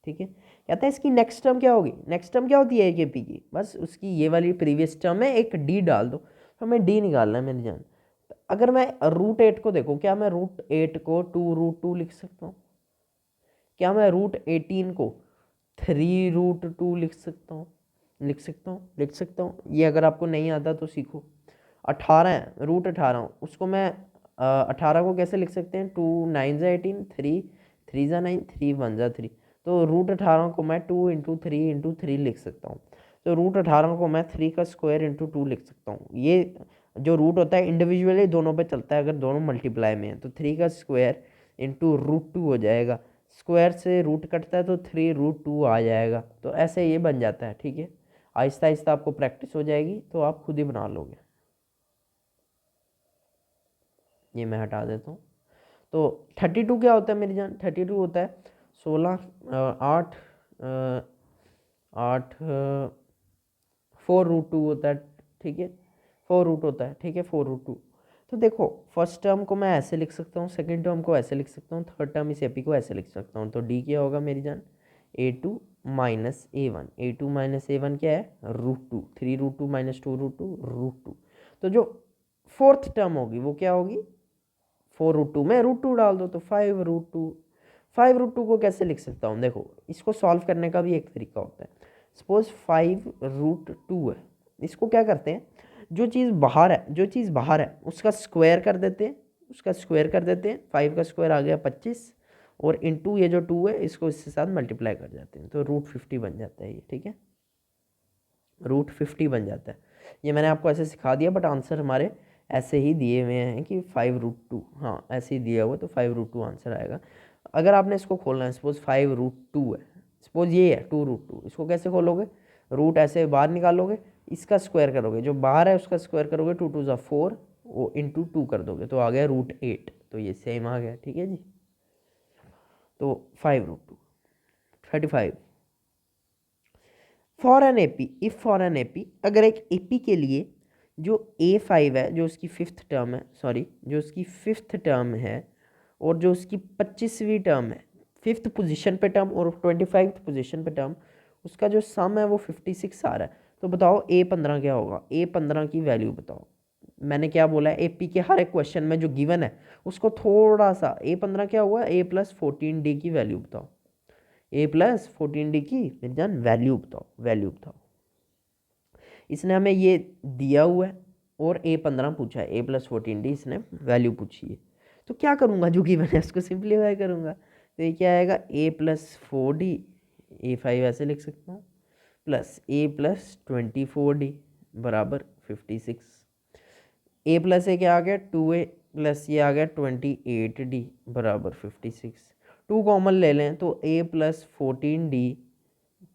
ठीक है। कहता है इसकी नेक्स्ट टर्म क्या होगी, नेक्स्ट टर्म क्या होती है एक एपी की? बस उसकी ये वाली प्रीवियस टर्म है, एक डी डाल दो, तो हमें डी निकालना है मेरी जान। अगर मैं √8 को देखो, क्या मैं √8 को 2√2 लिख सकता हूँ? क्या मैं √18 को 3√2 लिख सकता हूँ? लिख सकता हूँ। ये अगर आपको नहीं आता तो सीखो। 18 है, √18, उसको मैं 18 को कैसे लिख सकते हैं? 2 9 ज़ा 18, 3 3 ज़ा 9, 3 1 ज़ा 3। तो √18 को मैं 2 इंटू 3 इंटू 3 लिख सकता हूँ। तो √18 को मैं 3 का स्क्वायर इंटू 2 लिख सकता हूँ। ये जो रूट होता है इंडिविजुअली दोनों पे चलता है, अगर दोनों मल्टीप्लाई में है तो 3 का स्क्वायर इंटू √2 हो जाएगा। स्क्वायर से रूट कटता है तो 3√2 आ जाएगा। तो ऐसे ये बन जाता है, ठीक है। आहिस्ता आहिस्ता आपको प्रैक्टिस हो जाएगी तो आप खुद ही बना लोगे। ये मैं हटा देता हूँ। तो 32 क्या होता है मेरी जान? 32 होता है 16 8 8 4√2 होता है, ठीक है। 4 रूट होता है, ठीक है, 4√2। तो देखो फर्स्ट टर्म को मैं ऐसे लिख सकता हूँ, सेकंड टर्म को ऐसे लिख सकता हूँ, थर्ड टर्म इस एपी को ऐसे लिख सकता हूँ। तो डी क्या होगा मेरी जान? a2 minus a1। a2 minus a1 क्या है? √2। 3√2 माइनस 2√2 √2। तो जो फोर्थ टर्म होगी वो क्या होगी? 4√2 में √2 डाल दो तो 5√2। 5√2 को कैसे लिख सकता हूँ? देखो इसको सॉल्व करने का भी एक तरीका होता है। सपोज 5√2 है, इसको क्या करते हैं, जो चीज़ बाहर है उसका स्क्वायर कर देते हैं, 5 का स्क्वायर आ गया 25, और इंटू ये जो 2 है इसको इसके साथ मल्टीप्लाई कर जाते हैं तो √50 बन जाता है ये, ठीक है। √50 बन जाता है। ये मैंने आपको ऐसे सिखा दिया, बट आंसर हमारे ऐसे ही दिए हुए हैं कि 5√2, हाँ ऐसे ही दिया हुआ, तो 5√2 आंसर आएगा। अगर आपने इसको खोलना है, सपोज 5√2 है, सपोज ये है 2√2, इसको कैसे खोलोगे? रूट ऐसे बाहर निकालोगे, इसका स्क्वायर करोगे, जो बाहर है उसका स्क्वायर करोगे, 2 2 ज़ा 4, वो इंटू 2 कर दोगे तो आ गया √8। तो ये सेम आ गया, ठीक है जी। तो 5√2 35। For an AP, if for an AP, अगर एक एपी के लिए जो A5 है, जो उसकी फिफ्थ टर्म है, सॉरी जो उसकी फिफ्थ टर्म है, और जो उसकी 25वीं टर्म है, फिफ्थ पोजीशन पे टर्म और 25th पोजीशन पे टर्म, उसका जो सम है वो 56 आ रहा है। तो बताओ A15 क्या होगा? A15 की वैल्यू बताओ। मैंने क्या बोला है, एपी के हर एक क्वेश्चन में जो गिवन है उसको थोड़ा सा, A15 क्या हुआ? A+14D की वैल्यू बताओ। A+14D की मेरी जान वैल्यू बताओ। इसने हमें ये दिया हुआ है और A15 पूछा है, A+14D इसने वैल्यू पूछी है। तो क्या करूँगा, जो गिवन है उसको सिंप्लीफाई करूँगा। तो ये क्या आएगा? A+4D, A5 ऐसे लिख सकता हूँ, प्लस A+24D बराबर 56। A प्लस ए क्या आ गया? 2A, प्लस ये आ गया 28D बराबर 56। 2 कॉमन ले लें तो A+14D,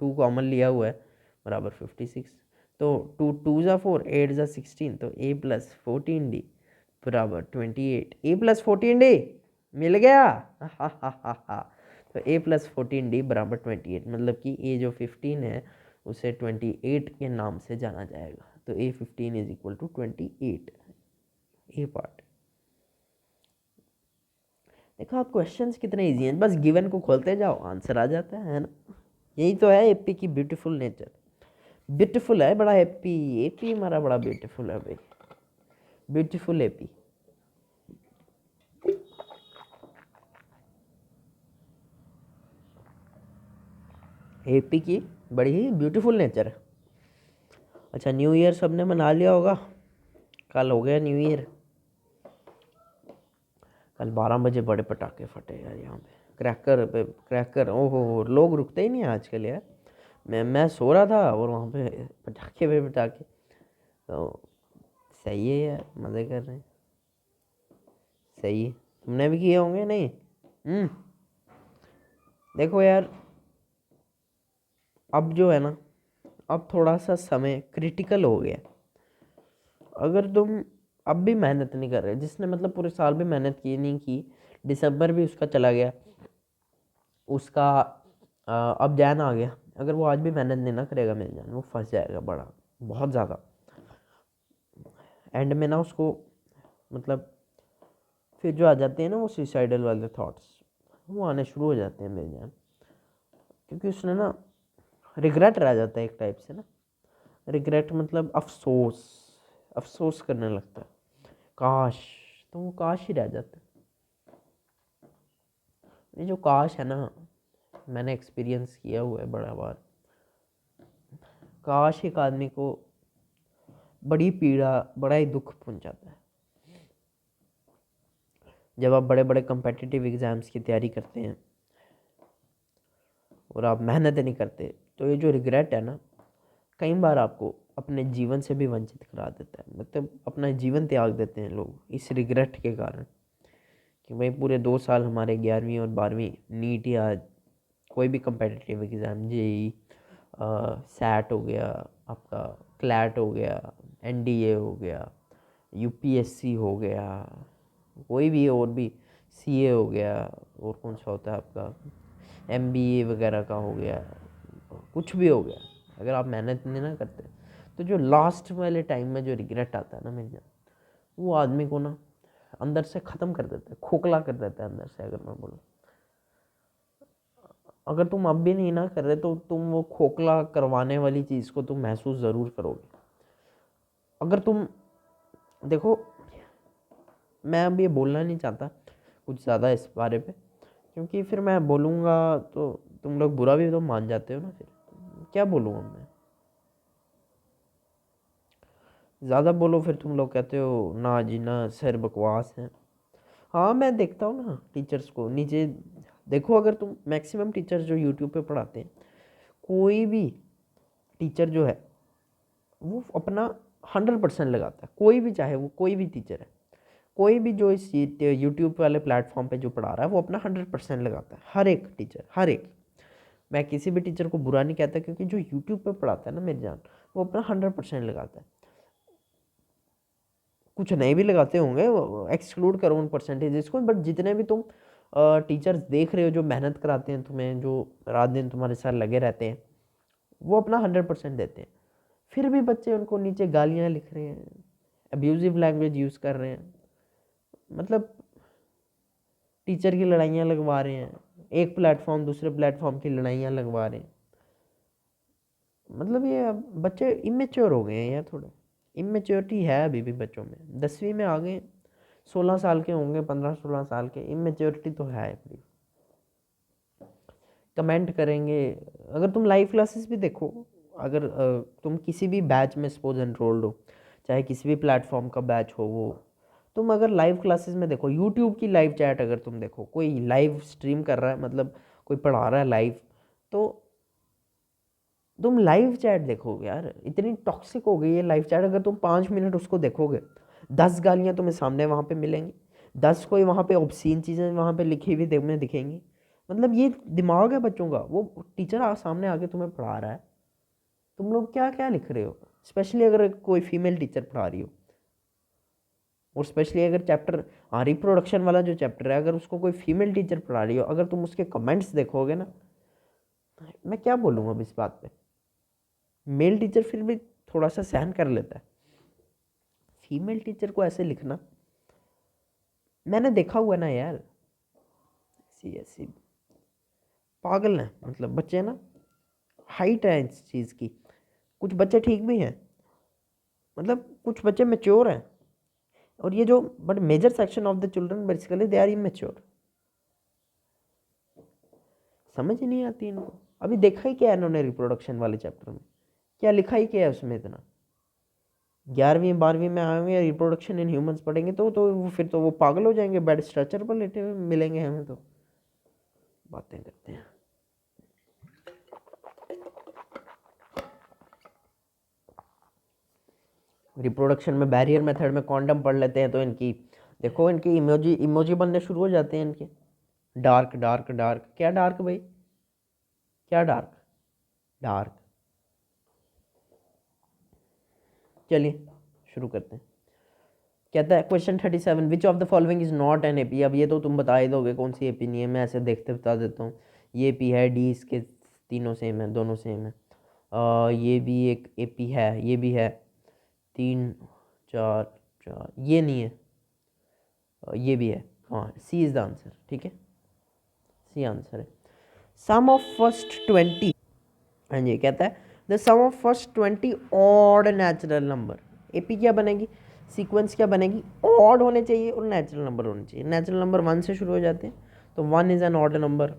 2 कॉमन लिया हुआ है, बराबर 56। तो 2 2 ज़ा 4, 8 ज़ा 16, तो A+14D बराबर 28। A+14D मिल गया। हा हा हा हा। तो A+14D बराबर 28, मतलब कि A जो 15 है उसे 28 के नाम से जाना जाएगा। तो A15 is equal to 28, a part. देखो आप क्वेश्चंस कितने इजी हैं, बस गिवन को खोलते जाओ आंसर आ जाता है ना। यही तो है एपी की ब्यूटीफुल नेचर। ब्यूटीफुल है बड़ा एपी, एपी हमारा बड़ा ब्यूटीफुल है भाई, ब्यूटीफुल एपी। एपी की बड़ी ही ब्यूटीफुल नेचर है। अच्छा न्यू ईयर सबने मना लिया होगा, कल हो गया न्यू ईयर। कल 12 बजे बड़े पटाखे फटे यार यहाँ पे, क्रैकर पे क्रैकर, ओहो लोग रुकते ही नहीं है आजकल यार। मैं सो रहा था और वहाँ पे पटाखे पे पटाखे, तो सही है यार, मज़े कर रहे हैं। सही है, तुमने भी किए होंगे नहीं? देखो यार, अब जो है ना, अब थोड़ा सा समय क्रिटिकल हो गया। अगर तुम अब भी मेहनत नहीं कर रहे, जिसने मतलब पूरे साल भी मेहनत की नहीं की, दिसंबर भी उसका चला गया, उसका अब जैन आ गया, अगर वो आज भी मेहनत नहीं ना करेगा मेरे जान, वो फंस जाएगा बड़ा, बहुत ज़्यादा। एंड में ना उसको मतलब फिर जो आ जाते हैं ना वो सुसाइडल वाले थॉट्स, वो आने शुरू हो जाते हैं मेरे जान, क्योंकि उसने ना रिग्रेट रह जाता है एक टाइप से ना। रिग्रेट मतलब अफसोस, अफसोस करने लगता है। काश, तो वो काश ही रह जाता। ये जो काश है ना, मैंने एक्सपीरियंस किया हुआ है बड़ा बार। काश एक आदमी को बड़ी पीड़ा, बड़ा ही दुख पहुंचाता है। जब आप बड़े बड़े कम्पिटिटिव एग्ज़ाम्स की तैयारी करते हैं और आप मेहनत नहीं करते, तो ये जो रिग्रेट है ना, कई बार आपको अपने जीवन से भी वंचित करा देता है। मतलब अपना जीवन त्याग देते हैं लोग इस रिग्रेट के कारण, कि भाई पूरे 2 साल हमारे 11वीं और 12वीं नीट या कोई भी कम्पिटिटिव एग्ज़ाम, जेई, सैट हो गया, आपका क्लैट हो गया, एनडीए हो गया, यूपीएससी हो गया, कोई भी और भी, सीए हो गया, और कौन सा होता है आपका एमबीए वगैरह का हो गया, कुछ भी हो गया, अगर आप मेहनत नहीं ना करते, तो जो लास्ट वाले टाइम में जो रिग्रेट आता है ना मेरे, वो आदमी को ना अंदर से ख़त्म कर देता है, खोखला कर देता है अंदर से। अगर मैं बोलूँ, अगर तुम अब भी नहीं ना कर रहे, तो तुम वो खोखला करवाने वाली चीज़ को तुम महसूस ज़रूर करोगे। अगर तुम देखो, मैं अब ये बोलना नहीं चाहता कुछ ज़्यादा इस बारे पे, क्योंकि फिर मैं बोलूँगा तो तुम लोग बुरा भी तो मान जाते हो ना, फिर क्या बोलूँगा मैं, ज़्यादा बोलो फिर तुम लोग कहते हो ना जी ना, सर बकवास है। हाँ, मैं देखता हूँ ना टीचर्स को नीचे, देखो अगर तुम मैक्सिमम टीचर्स जो यूट्यूब पे पढ़ाते हैं, कोई भी टीचर जो है वो अपना 100% लगाता है, कोई भी, चाहे वो कोई भी टीचर है, कोई भी जो इस यूट्यूब वाले प्लेटफॉर्म पे जो पढ़ा रहा है, वो अपना 100% लगाता है। हर एक टीचर, हर एक, मैं किसी भी टीचर को बुरा नहीं कहता, क्योंकि जो यूट्यूब पे पढ़ाता है ना मेरी जान, वो अपना 100% लगाता है। कुछ नहीं भी लगाते होंगे, एक्सक्लूड करो उन परसेंटेजेस को, बट जितने भी तुम टीचर्स देख रहे हो जो मेहनत कराते हैं तुम्हें, जो रात दिन तुम्हारे साथ लगे रहते हैं, वो अपना 100% देते हैं। फिर भी बच्चे उनको नीचे गालियाँ लिख रहे हैं, अब्यूजिव लैंग्वेज यूज़ कर रहे हैं, मतलब टीचर की लड़ाइयाँ लगवा रहे हैं, एक प्लेटफॉर्म दूसरे प्लेटफॉर्म की लड़ाइयाँ लगवा रहे हैं। मतलब ये अब बच्चे इमेच्योर हो गए हैं यार, थोड़े इमेच्योरिटी है अभी भी बच्चों में। 10वीं में आ गए, 16 साल के होंगे, 15-16 साल के, इमेच्योरिटी तो है अभी। कमेंट करेंगे। अगर तुम लाइव क्लासेस भी देखो, अगर तुम किसी भी बैच में सपोज एनरोल्ड हो, चाहे किसी भी प्लेटफॉर्म का बैच हो वो, तुम अगर लाइव क्लासेस में देखो, यूट्यूब की लाइव चैट अगर तुम देखो, कोई लाइव स्ट्रीम कर रहा है, मतलब कोई पढ़ा रहा है लाइव, तो तुम लाइव चैट देखोगे यार, इतनी टॉक्सिक हो गई है लाइव चैट। अगर तुम 5 मिनट उसको देखोगे, 10 गालियाँ तुम्हें सामने वहाँ पे मिलेंगी, 10 कोई वहाँ पे ऑब्सीन चीज़ें वहाँ पे लिखी हुई तुम्हें दिखेंगी। मतलब ये दिमाग है बच्चों का, वो टीचर सामने आके तुम्हें पढ़ा रहा है, तुम लोग क्या क्या लिख रहे हो। स्पेशली अगर कोई फीमेल टीचर पढ़ा रही हो, और स्पेशली अगर चैप्टर, हाँ, रिप्रोडक्शन वाला जो चैप्टर है, अगर उसको कोई फीमेल टीचर पढ़ा रही हो, अगर तुम उसके कमेंट्स देखोगे ना, मैं क्या बोलूँगा अब इस बात पे। मेल टीचर फिर भी थोड़ा सा सहन कर लेता है, फीमेल टीचर को ऐसे लिखना, मैंने देखा हुआ ना यार, ऐसी ऐसी पागल है, मतलब बच्चे ना, हाइट है इस चीज़ की। कुछ बच्चे ठीक भी हैं, मतलब कुछ बच्चे मेच्योर हैं, और ये जो but major section of the children basically they are immature. समझ ही नहीं आती इनको। अभी देखा ही क्या है इन्होंने रिप्रोडक्शन वाले चैप्टर में, क्या लिखा ही क्या है उसमें इतना। 11वीं 12वीं में आएंगे, रिप्रोडक्शन इन ह्यूमंस पढ़ेंगे, तो वो फिर तो वो पागल हो जाएंगे, बेड स्ट्रक्चर पर लेटे हुए मिलेंगे हमें, तो बातें करते हैं। रिप्रोडक्शन में बैरियर मेथड में कॉन्डम पढ़ लेते हैं, तो इनकी देखो, इनकी इमोजी इमोजी बनने शुरू हो जाते हैं इनके, डार्क डार्क डार्क। क्या डार्क भाई, क्या डार्क, डार्क। चलिए शुरू करते हैं। कहता है question 37, which of the following is not an AP. अब ये तो तुम बता ही दोगे कौन सी एपी नहीं है, मैं ऐसे देखते बता देता हूँ। ये एपी है, डी इसके तीनों सेम है, दोनों सेम है। ये भी एक एपी है, ये भी है, 3 4 4, ये नहीं है, ये भी है। हाँ, सी इज़ द आंसर, ठीक है, सी आंसर है। सम ऑफ फर्स्ट 20, हाँ जी, कहता है the sum of first 20 odd natural number. AP क्या बनेगी, सीक्वेंस क्या बनेगी, ऑड होने चाहिए और नेचुरल नंबर होने चाहिए। नेचुरल नंबर 1 से शुरू हो जाते हैं, तो 1 इज़ एन ऑड नंबर,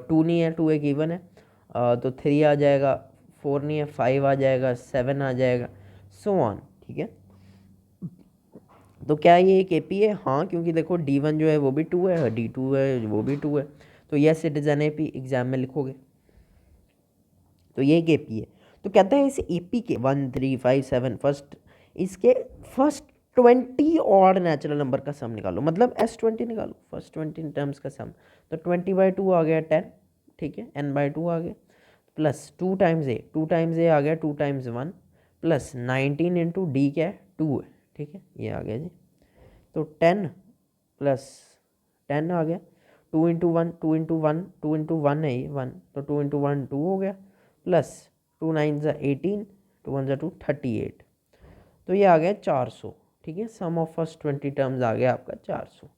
2 नहीं है, 2 एक इवन है, तो 3 आ जाएगा, 4 नहीं है, 5 आ जाएगा, 7 आ जाएगा, सो ऑन। ठीक है, तो क्या ये एक एपी है? हाँ, क्योंकि देखो D1 जो है वो भी 2 है, D2 है वो भी 2 है, तो yes it is an AP, exam में लिखोगे। तो ये एक एपी है। तो कहते हैं इस एपी के 1 3 5 7 फर्स्ट, इसके फर्स्ट 20 और नेचुरल नंबर का सम निकालो, मतलब S20 निकालो, फर्स्ट 20 टर्म्स का सम। तो 20/2 आ गया 10, ठीक है, n/2 आ गया, प्लस 2 टाइम्स ए, 2 टाइम्स ए आ गया 2 टाइम्स 1, प्लस 19 इंटू डी क्या है 2 है, ठीक है, ये आ गया जी। तो 10 प्लस 10 आ गया, 2 into one, 2 into one, 2 into one है ये 1, तो 2 इंटू वन 2 हो गया, प्लस 2 9 ज़ा 18, 2 1 ज़ा 2 38, तो ये आ गया 400। ठीक है, सम ऑफ फर्स्ट 20 टर्म्स आ गया आपका 400।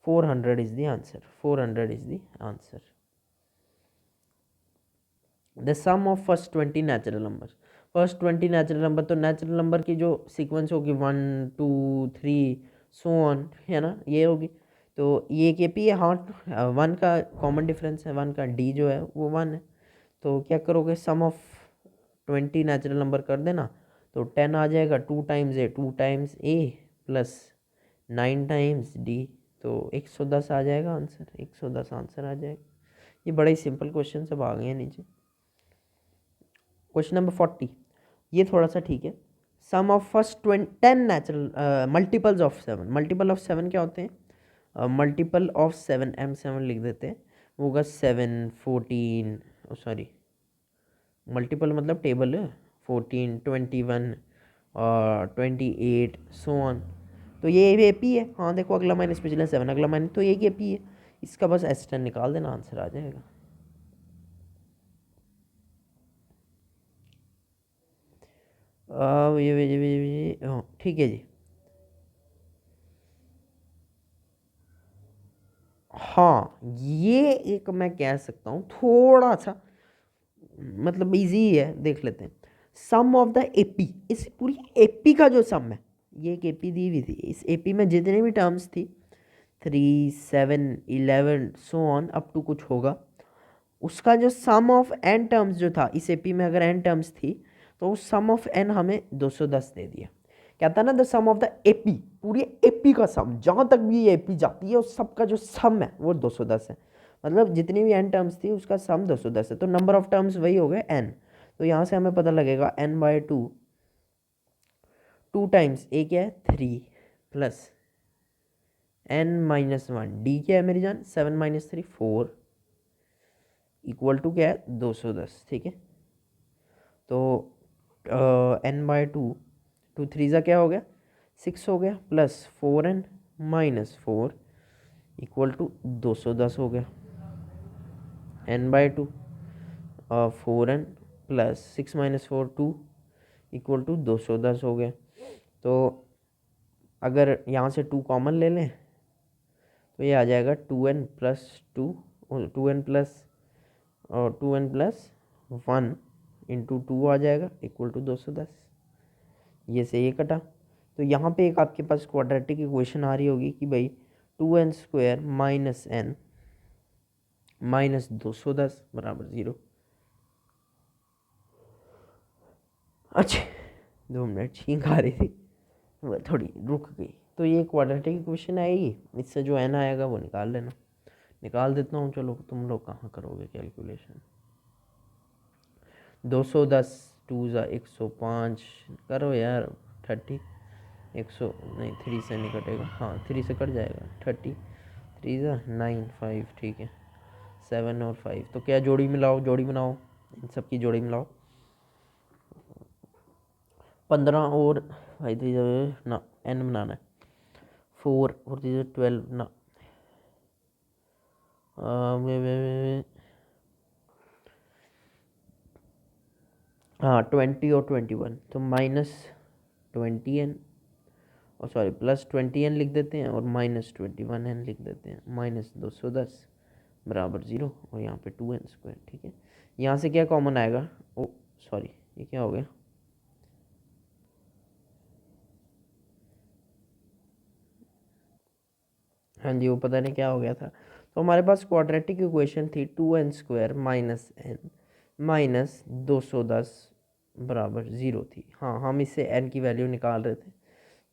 400 is the answer, 400 is the answer. The sum of first 20 natural number, first 20 natural number, तो नेचुरल नंबर की जो सीक्वेंस होगी 1 2 3 सो ऑन, है ना, ये होगी। तो ये के पी है, हाँ, 1 का कॉमन डिफरेंस है, 1 का डी जो है वो 1 है। तो क्या करोगे, सम ऑफ 20 नेचुरल नंबर कर देना, तो 10 आ जाएगा, 2 टाइम्स ए 2 टाइम्स ए प्लस 9 टाइम्स डी, तो 110 आ जाएगा आंसर, 110 आंसर आ जाएगा। ये बड़ा ही सिंपल क्वेश्चन सब आ गए हैं नीचे। क्वेश्चन नंबर 40, ये थोड़ा सा ठीक है। Sum of first 10 natural multiples of 7, multiple of 7 क्या होते हैं, मल्टीपल ऑफ 7, M7 लिख देते हैं, वो होगा 7 14, सॉरी मल्टीपल मतलब टेबल है, 14 21 और 28 सो ऑन। तो ये ए पी है, हाँ देखो अगला माइनस पिछला 7, अगला माइनस, तो ये ए पी है, इसका बस S10 निकाल देना, आंसर आ जाएगा। ठीक है जी। हाँ, ये एक मैं कह सकता हूँ थोड़ा सा मतलब इजी है, देख लेते हैं। सम ऑफ द एपी, इस पूरी एपी का जो सम है, ये एक एपी दी हुई थी, इस एपी में जितनी भी टर्म्स थी 3 7 11 सो ऑन अप टू कुछ होगा, उसका जो सम ऑफ एन टर्म्स जो था इस एपी में, अगर एन टर्म्स थी तो उस सम ऑफ एन हमें 210 दे दिया। कहता है ना the sum of the AP, पूरी एपी का सम, जहाँ तक भी ये एपी जाती है उस सब का जो सम है वो 210 है, मतलब जितनी भी एन टर्म्स थी उसका सम 210 है, तो नंबर ऑफ टर्म्स वही हो गए एन। तो यहाँ से हमें पता लगेगा n/2, 2 टाइम्स ए क्या है 3 प्लस n-1 डी क्या है मेरी जान 7 - 3 4 इक्वल टू क्या है 210। ठीक है, तो n/2, 2 3 ज़ा क्या हो गया 6 हो गया, प्लस 4n - 4 इक्वल टू 210 हो गया, n/2 4n plus 6 - 4 2 equal to 210 हो गया। तो अगर यहाँ से 2 कॉमन ले लें तो ये आ जाएगा 2n प्लस 2, 2n प्लस और 2n प्लस 1 इंटू 2 आ जाएगा इक्वल टू 210। ये से ये कटा, तो यहाँ पे एक आपके पास क्वाड्रेटिक इक्वेशन आ रही होगी कि भाई 2n² माइनस n माइनस 210 बराबर 0। अच्छा, 2 मिनट छींक आ रही थी, वो थोड़ी रुक गई। तो ये क्वाड्रेटिक इक्वेशन आएगी, इससे जो n आएगा वो निकाल लेना, निकाल देता हूँ। चलो तुम लोग कहाँ करोगे कैलकुलेशन, 210 2 ज़ा 105 करो यार, 30 100 नहीं 3 से नहीं कटेगा, हाँ 3 से कट जाएगा, 30 3 ज़ा 9 5, ठीक है 7 और 5, तो क्या जोड़ी मिलाओ, जोड़ी बनाओ, इन सब की जोड़ी मिलाओ, 15 और भाई 3 ना n बनाना है, 4 और 12 ना, हाँ 20 और 21, तो -20n और सॉरी +20n लिख देते हैं और -21n लिख देते हैं, -210 बराबर 0 और यहाँ पे 2n²। ठीक है, यहाँ से क्या कॉमन आएगा, ओ सॉरी ये क्या हो गया, हाँ जी, वो पता नहीं क्या हो गया था। तो हमारे पास क्वाड्रेटिक इक्वेशन थी 2n² माइनस n माइनस 210 बराबर 0 थी। हाँ, हम इससे n की वैल्यू निकाल रहे थे,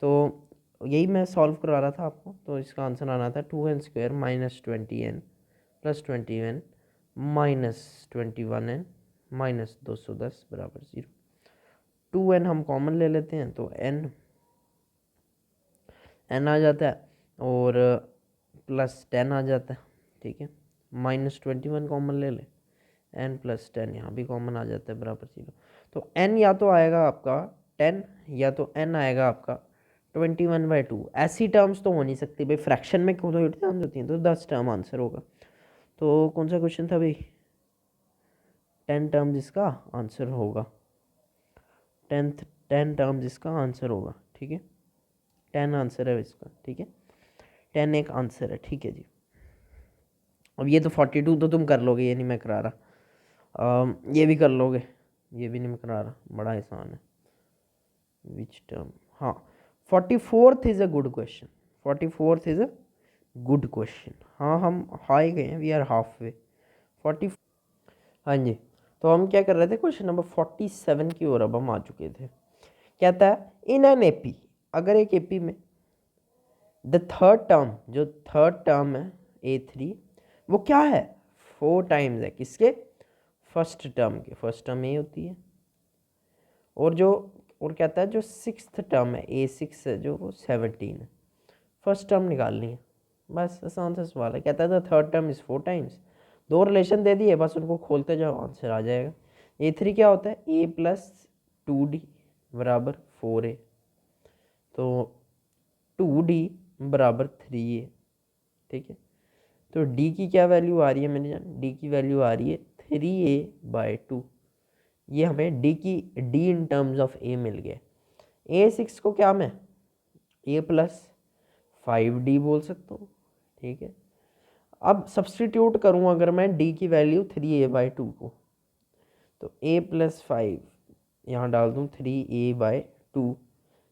तो यही मैं सॉल्व करा रहा था आपको। तो इसका आंसर आना था 2n² minus 20n plus 20n minus 21n minus 210 बराबर 0। 2n हम कॉमन ले लेते हैं तो n आ जाता है और प्लस 10 आ जाता है, ठीक है। माइनस 21 कॉमन ले ले, n प्लस 10 यहाँ भी कॉमन आ जाता है बराबर 0। तो n या तो आएगा आपका 10 या तो n आएगा आपका 21/2। ऐसी टर्म्स तो हो नहीं सकती भाई, फ्रैक्शन में क्यों तो टर्म्स होती हैं, तो 10 टर्म आंसर होगा। तो कौन सा क्वेश्चन था भाई? 10 टर्म्स इसका आंसर होगा, 10 टर्म्स इसका आंसर होगा, ठीक है। 10 आंसर है इसका, ठीक है। 10 एक आंसर है, ठीक है जी। अब ये तो 42 तो तुम कर लोगे, ये नहीं मैं करा रहा। ये भी कर लोगे, ये भी नहीं मैं करा रहा, बड़ा आसान है। Which term? हाँ, 44th is a good question, 44th is a good question. हाँ, हम हाई गए हैं, वी आर हाफ वे 40। हाँ जी, तो हम क्या कर रहे थे, क्वेश्चन नंबर 47 की ओर अब हम आ चुके थे। कहता है इन एन एपी, अगर एक एपी में द थर्ड टर्म, जो थर्ड टर्म है A3, वो क्या है, 4 टाइम्स है किसके, फर्स्ट टर्म के। फर्स्ट टर्म ए होती है, और जो और कहता है जो सिक्स्थ टर्म है A6 है, जो वो 17 है। फर्स्ट टर्म निकालनी है, बस आसान सा सवाल है। कहता है the third term is 4 times. दो रिलेशन दे दिए, बस उनको खोलते जाओ, आंसर आ जाएगा। A3 क्या होता है, A प्लस 2D बराबर 4A, तो 2D बराबर 3A, ठीक है। तो D की क्या वैल्यू आ रही है मैंने जान, D की वैल्यू आ रही है 3A/2। ये हमें D in terms of A मिल गया। A6 को क्या मैं A प्लस 5D बोल सकता हूँ, ठीक है। अब सब्सटीट्यूट करूँ अगर मैं D की वैल्यू 3A/2 को, तो A प्लस 5 यहाँ डाल दूँ, 3A/2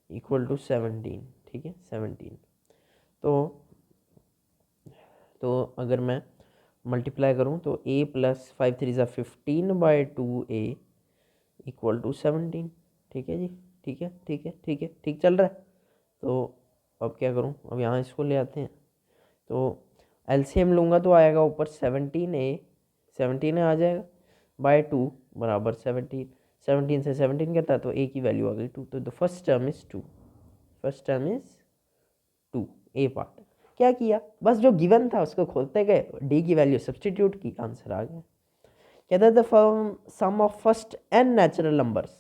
इक्वल टू 17, ठीक है, 17। तो अगर मैं मल्टीप्लाई करूँ तो A प्लस 5 3 ज़ा 15/2A इक्वल टू 17, ठीक है जी, ठीक है, ठीक है, ठीक है, ठीक चल रहा है। तो अब क्या करूँ, अब यहाँ इसको ले आते हैं, तो एलसीएम लूँगा तो आएगा ऊपर 17A, 17 आ जाएगा, बाय 2 बराबर 17, 17 से 17 कहता है तो A की वैल्यू आ गई 2। तो the first term is 2, first term is 2, A part. क्या किया, बस जो गिवन था उसको खोलते गए, डी की वैल्यू सब्सटीट्यूट की, आंसर आ गया। कहता है the sum of first N natural numbers.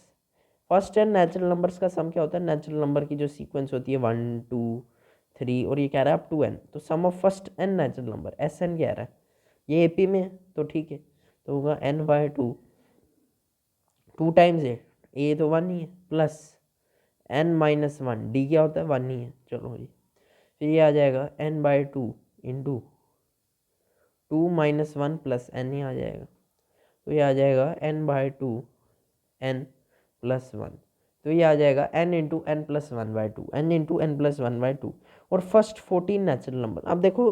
First N natural numbers का सम क्या होता है, नेचुरल नंबर की जो सीक्वेंस होती है 1 2 3, और ये कह रहा है अप टू एन। तो sum of first N natural number, S N कह रहा है, ये एपी में है तो ठीक है, तो होगा n/2, 2 टाइम्स ए तो 1 ही है, प्लस n-1, डी क्या होता है 1 ही है, चलो जी। फिर ये आ जाएगा n/2 इंटू 2-1 प्लस n ही आ जाएगा, तो ये आ जाएगा n/2 n प्लस 1। तो ये आ जाएगा n into n plus 1/2, n into n plus 1/2। और फर्स्ट 14 नेचुरल नंबर, अब देखो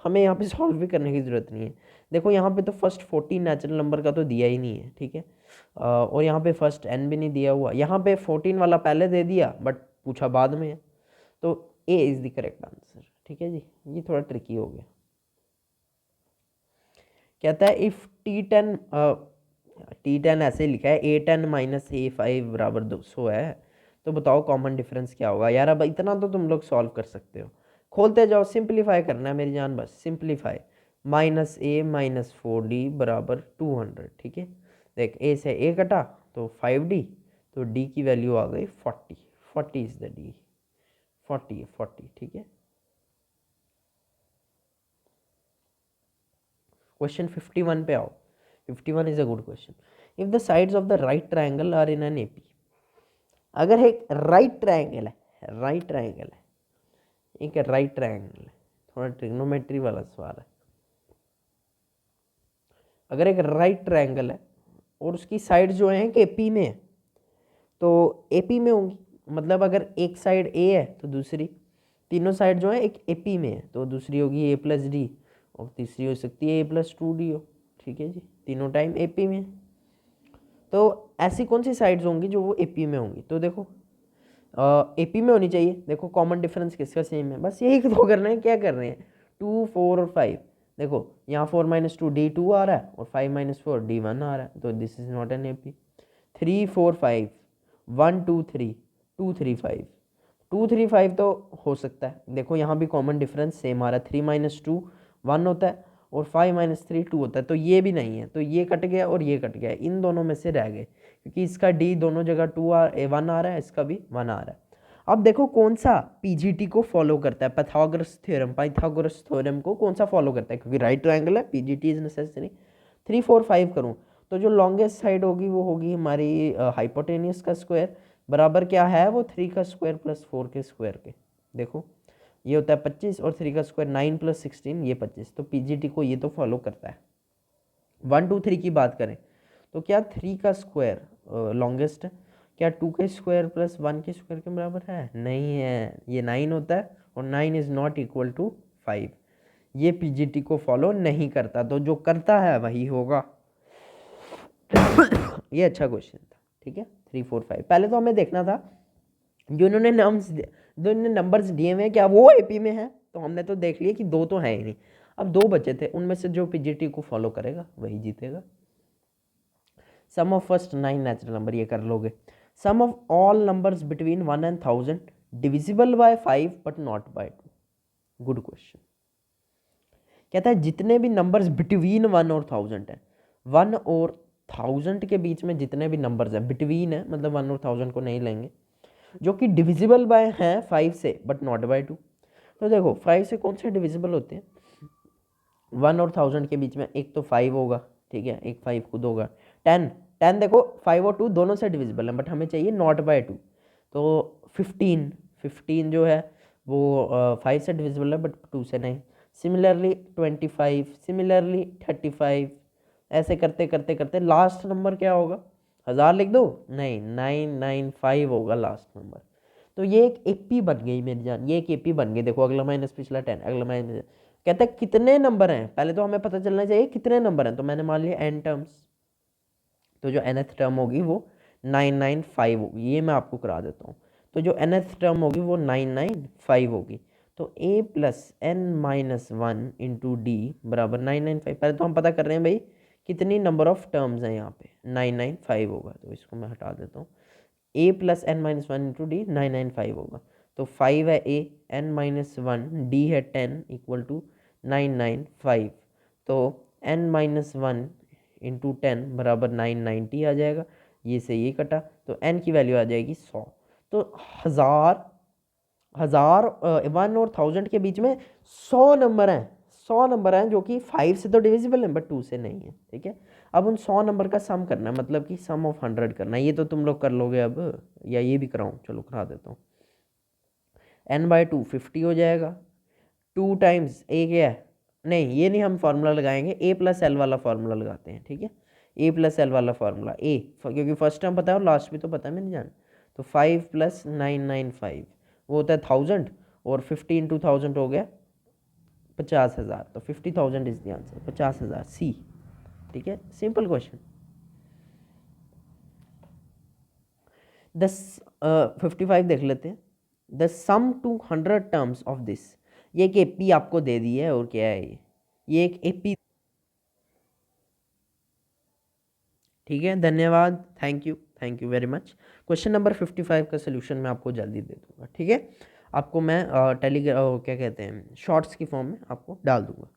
हमें यहाँ पे सॉल्व भी करने की ज़रूरत नहीं है। देखो यहाँ पे तो फर्स्ट 14 नेचुरल नंबर का तो दिया ही नहीं है, ठीक है। और यहाँ पे फर्स्ट n भी नहीं दिया हुआ, यहाँ पे 14 वाला पहले दे दिया बट पूछा बाद में है, तो A is the correct answer, ठीक है जी। ये थोड़ा ट्रिकी हो गया। कहता है इफ़ T10 ऐसे लिखा है A10 माइनस A5 बराबर 200 है, तो बताओ कॉमन डिफरेंस क्या होगा। यार अब इतना तो तुम लोग सॉल्व कर सकते हो, खोलते जाओ, सिंप्लीफाई करना है मेरी जान, बस सिंप्लीफाई। -A-4D बराबर 200, ठीक है। देख A से A कटा तो 5D, तो D की वैल्यू आ गई 40, 40 इज द D, 40 40, ठीक है। क्वेश्चन 51 पे आओ। 51 is a good question. If the sides of the right triangle are in an AP, अगर एक राइट ट्रायंगल है, राइट ट्रायंगल है, एक राइट ट्रायंगल है, थोड़ा ट्रिग्नोमेट्री वाला सवाल है। अगर एक राइट ट्रायंगल है और उसकी साइड जो है कि एपी में है, तो एपी में होंगी, मतलब अगर एक साइड ए है तो दूसरी तीनों साइड जो है एक एपी में है, तो दूसरी होगी ए प्लस डी और तीसरी हो सकती है ए प्लस टू डी हो। ठीक है जी, तीनों टाइम एपी में। तो ऐसी कौन सी साइड्स होंगी जो वो एपी में होंगी, तो देखो एपी में होनी चाहिए। देखो कॉमन डिफरेंस किसका सेम है, बस यही तो कर रहे हैं। क्या कर रहे हैं, 2 4 और 5। देखो यहाँ 4 माइनस 2 D2 आ रहा है और 5 माइनस 4 D1 आ रहा है, तो this is not an AP. 3 4 5 1 2 3 2 3 5 2 3 5 तो हो सकता है। देखो यहाँ भी कॉमन डिफरेंस सेम आ रहा है, 3 माइनस 2 1 होता है और 5 माइनस 3 2 होता है, तो ये भी नहीं है, तो ये कट गया और ये कट गया, इन दोनों में से रह गए, क्योंकि इसका डी दोनों जगह 1 आ रहा है, इसका भी 1 आ रहा है। अब देखो कौन सा पीजीटी को फॉलो करता है, पाइथागोरस थ्योरम को कौन सा फॉलो करता है, क्योंकि राइट ट्रायंगल है, पीजीटी इज नेसेसरी। 3 4 5 करूँ तो जो लॉन्गेस्ट साइड होगी वो होगी हमारी हाइपोटेनियस का स्क्वायर, बराबर क्या है वो 3 का स्क्वायर प्लस 4 के स्क्वायर के। देखो ये होता है 25 और 3 का स्क्वायर 9 प्लस 16 ये 25, तो पीजीटी को ये तो फॉलो करता है। 1 2 3 की बात करें तो क्या 3 का स्क्वायर लॉन्गेस्ट है, क्या 2 के स्क्वायर प्लस 1 के स्क्वायर के बराबर है, नहीं है, ये 9 होता है और 9 इज नॉट इक्वल टू 5। ये पीजीटी को फॉलो नहीं करता, तो जो करता है वही होगा। ये अच्छा क्वेश्चन था। ठीक है, 3 4 5 पहले तो हमें देखना था जो इन्होंने नंबर्स दिए हुए हैं क्या वो एपी में है, तो हमने तो देख लिया कि दो तो है ही नहीं। अब दो बचे थे, उनमें से जो पीजीटी को फॉलो करेगा वही जीतेगा। Sum of first 9 natural number, ये कर लोगे। Sum of all numbers between 1 and 1000 divisible by 5 but not by 2। Good question. कहता है जितने भी नंबर्स बिटवीन 1 और 1000 है, 1 और 1000 के बीच में जितने भी नंबर्स हैं, बिटवीन है मतलब 1 और 1000 को नहीं लेंगे, जो कि डिविजिबल बाय हैं 5 से बट नॉट बाय 2। तो देखो 5 से कौन से डिविजिबल होते हैं, 1 और 1000 के बीच में एक तो 5 होगा, ठीक है, एक 5 खुद होगा। 10 देखो 5 और 2 दोनों से डिविजिबल है, बट हमें चाहिए नॉट बाय 2। तो 15 जो है वो 5 से डिविजिबल है बट 2 से नहीं। सिमिलरली 25, सिमिलरली 35, ऐसे करते करते करते लास्ट नंबर क्या होगा, 1000 लिख दो, नहीं 995 होगा लास्ट नंबर। तो ये एक एपी बन गई मेरी जान, ये एक एपी बन गई। देखो अगला माइनस पिछला 10, अगला माइनस, कहता है कितने नंबर हैं, पहले तो हमें पता चलना चाहिए कितने नंबर हैं, तो मैंने मान लिया n टर्म्स, तो जो nth टर्म होगी वो 995 होगी, ये मैं आपको करा देता हूँ। तो जो nth टर्म होगी वो 995 होगी, तो a plus n minus 1 into D बराबर 995। पहले तो हम पता कर रहे हैं भाई कितनी नंबर ऑफ टर्म्स हैं यहाँ पे, 995 होगा, तो इसको मैं हटा देता हूँ। a plus N minus 1 into d 995 होगा, तो 5 है a, n माइनस 1, d है 10 इक्वल टू 995, तो n माइनस 1 इंटू 10 बराबर 990 आ जाएगा, ये से ये कटा, तो n की वैल्यू आ जाएगी 100। तो 1000 1 और 1000 के बीच में 100 नंबर हैं, 100 नंबर हैं जो कि 5 से तो डिविजिबल है बट 2 से नहीं है। ठीक है, अब उन 100 नंबर का सम करना है, मतलब कि सम ऑफ 100 करना है। ये तो तुम लोग कर लोगे अब, या ये भी कराऊँ, चलो करा देता हूँ। n/2 50 हो जाएगा, 2 टाइम्स a क्या है, नहीं ये नहीं हम फार्मूला लगाएंगे, a प्लस एल वाला फार्मूला लगाते हैं। ठीक है, a प्लस एल वाला फार्मूला a, क्योंकि फर्स्ट टर्म पता है और लास्ट भी तो पता है मैंने जान। तो 5 प्लस 995 वो होता है 1000, और 50 इंटू 1000 हो गया 50,000, तो 50,000 इज द आंसर, 50,000 सी। ठीक है, सिंपल क्वेश्चन। 55 देख लेते हैं। The sum to 100 terms of this, ये एक एपी आपको दे दी है, और क्या है ये एक एपी। ठीक है, धन्यवाद, thank you very much. Question number 55 का सोल्यूशन मैं आपको जल्दी दे दूंगा। ठीक है, आपको मैं क्या कहते हैं शॉर्ट्स की फॉर्म में आपको डाल दूंगा।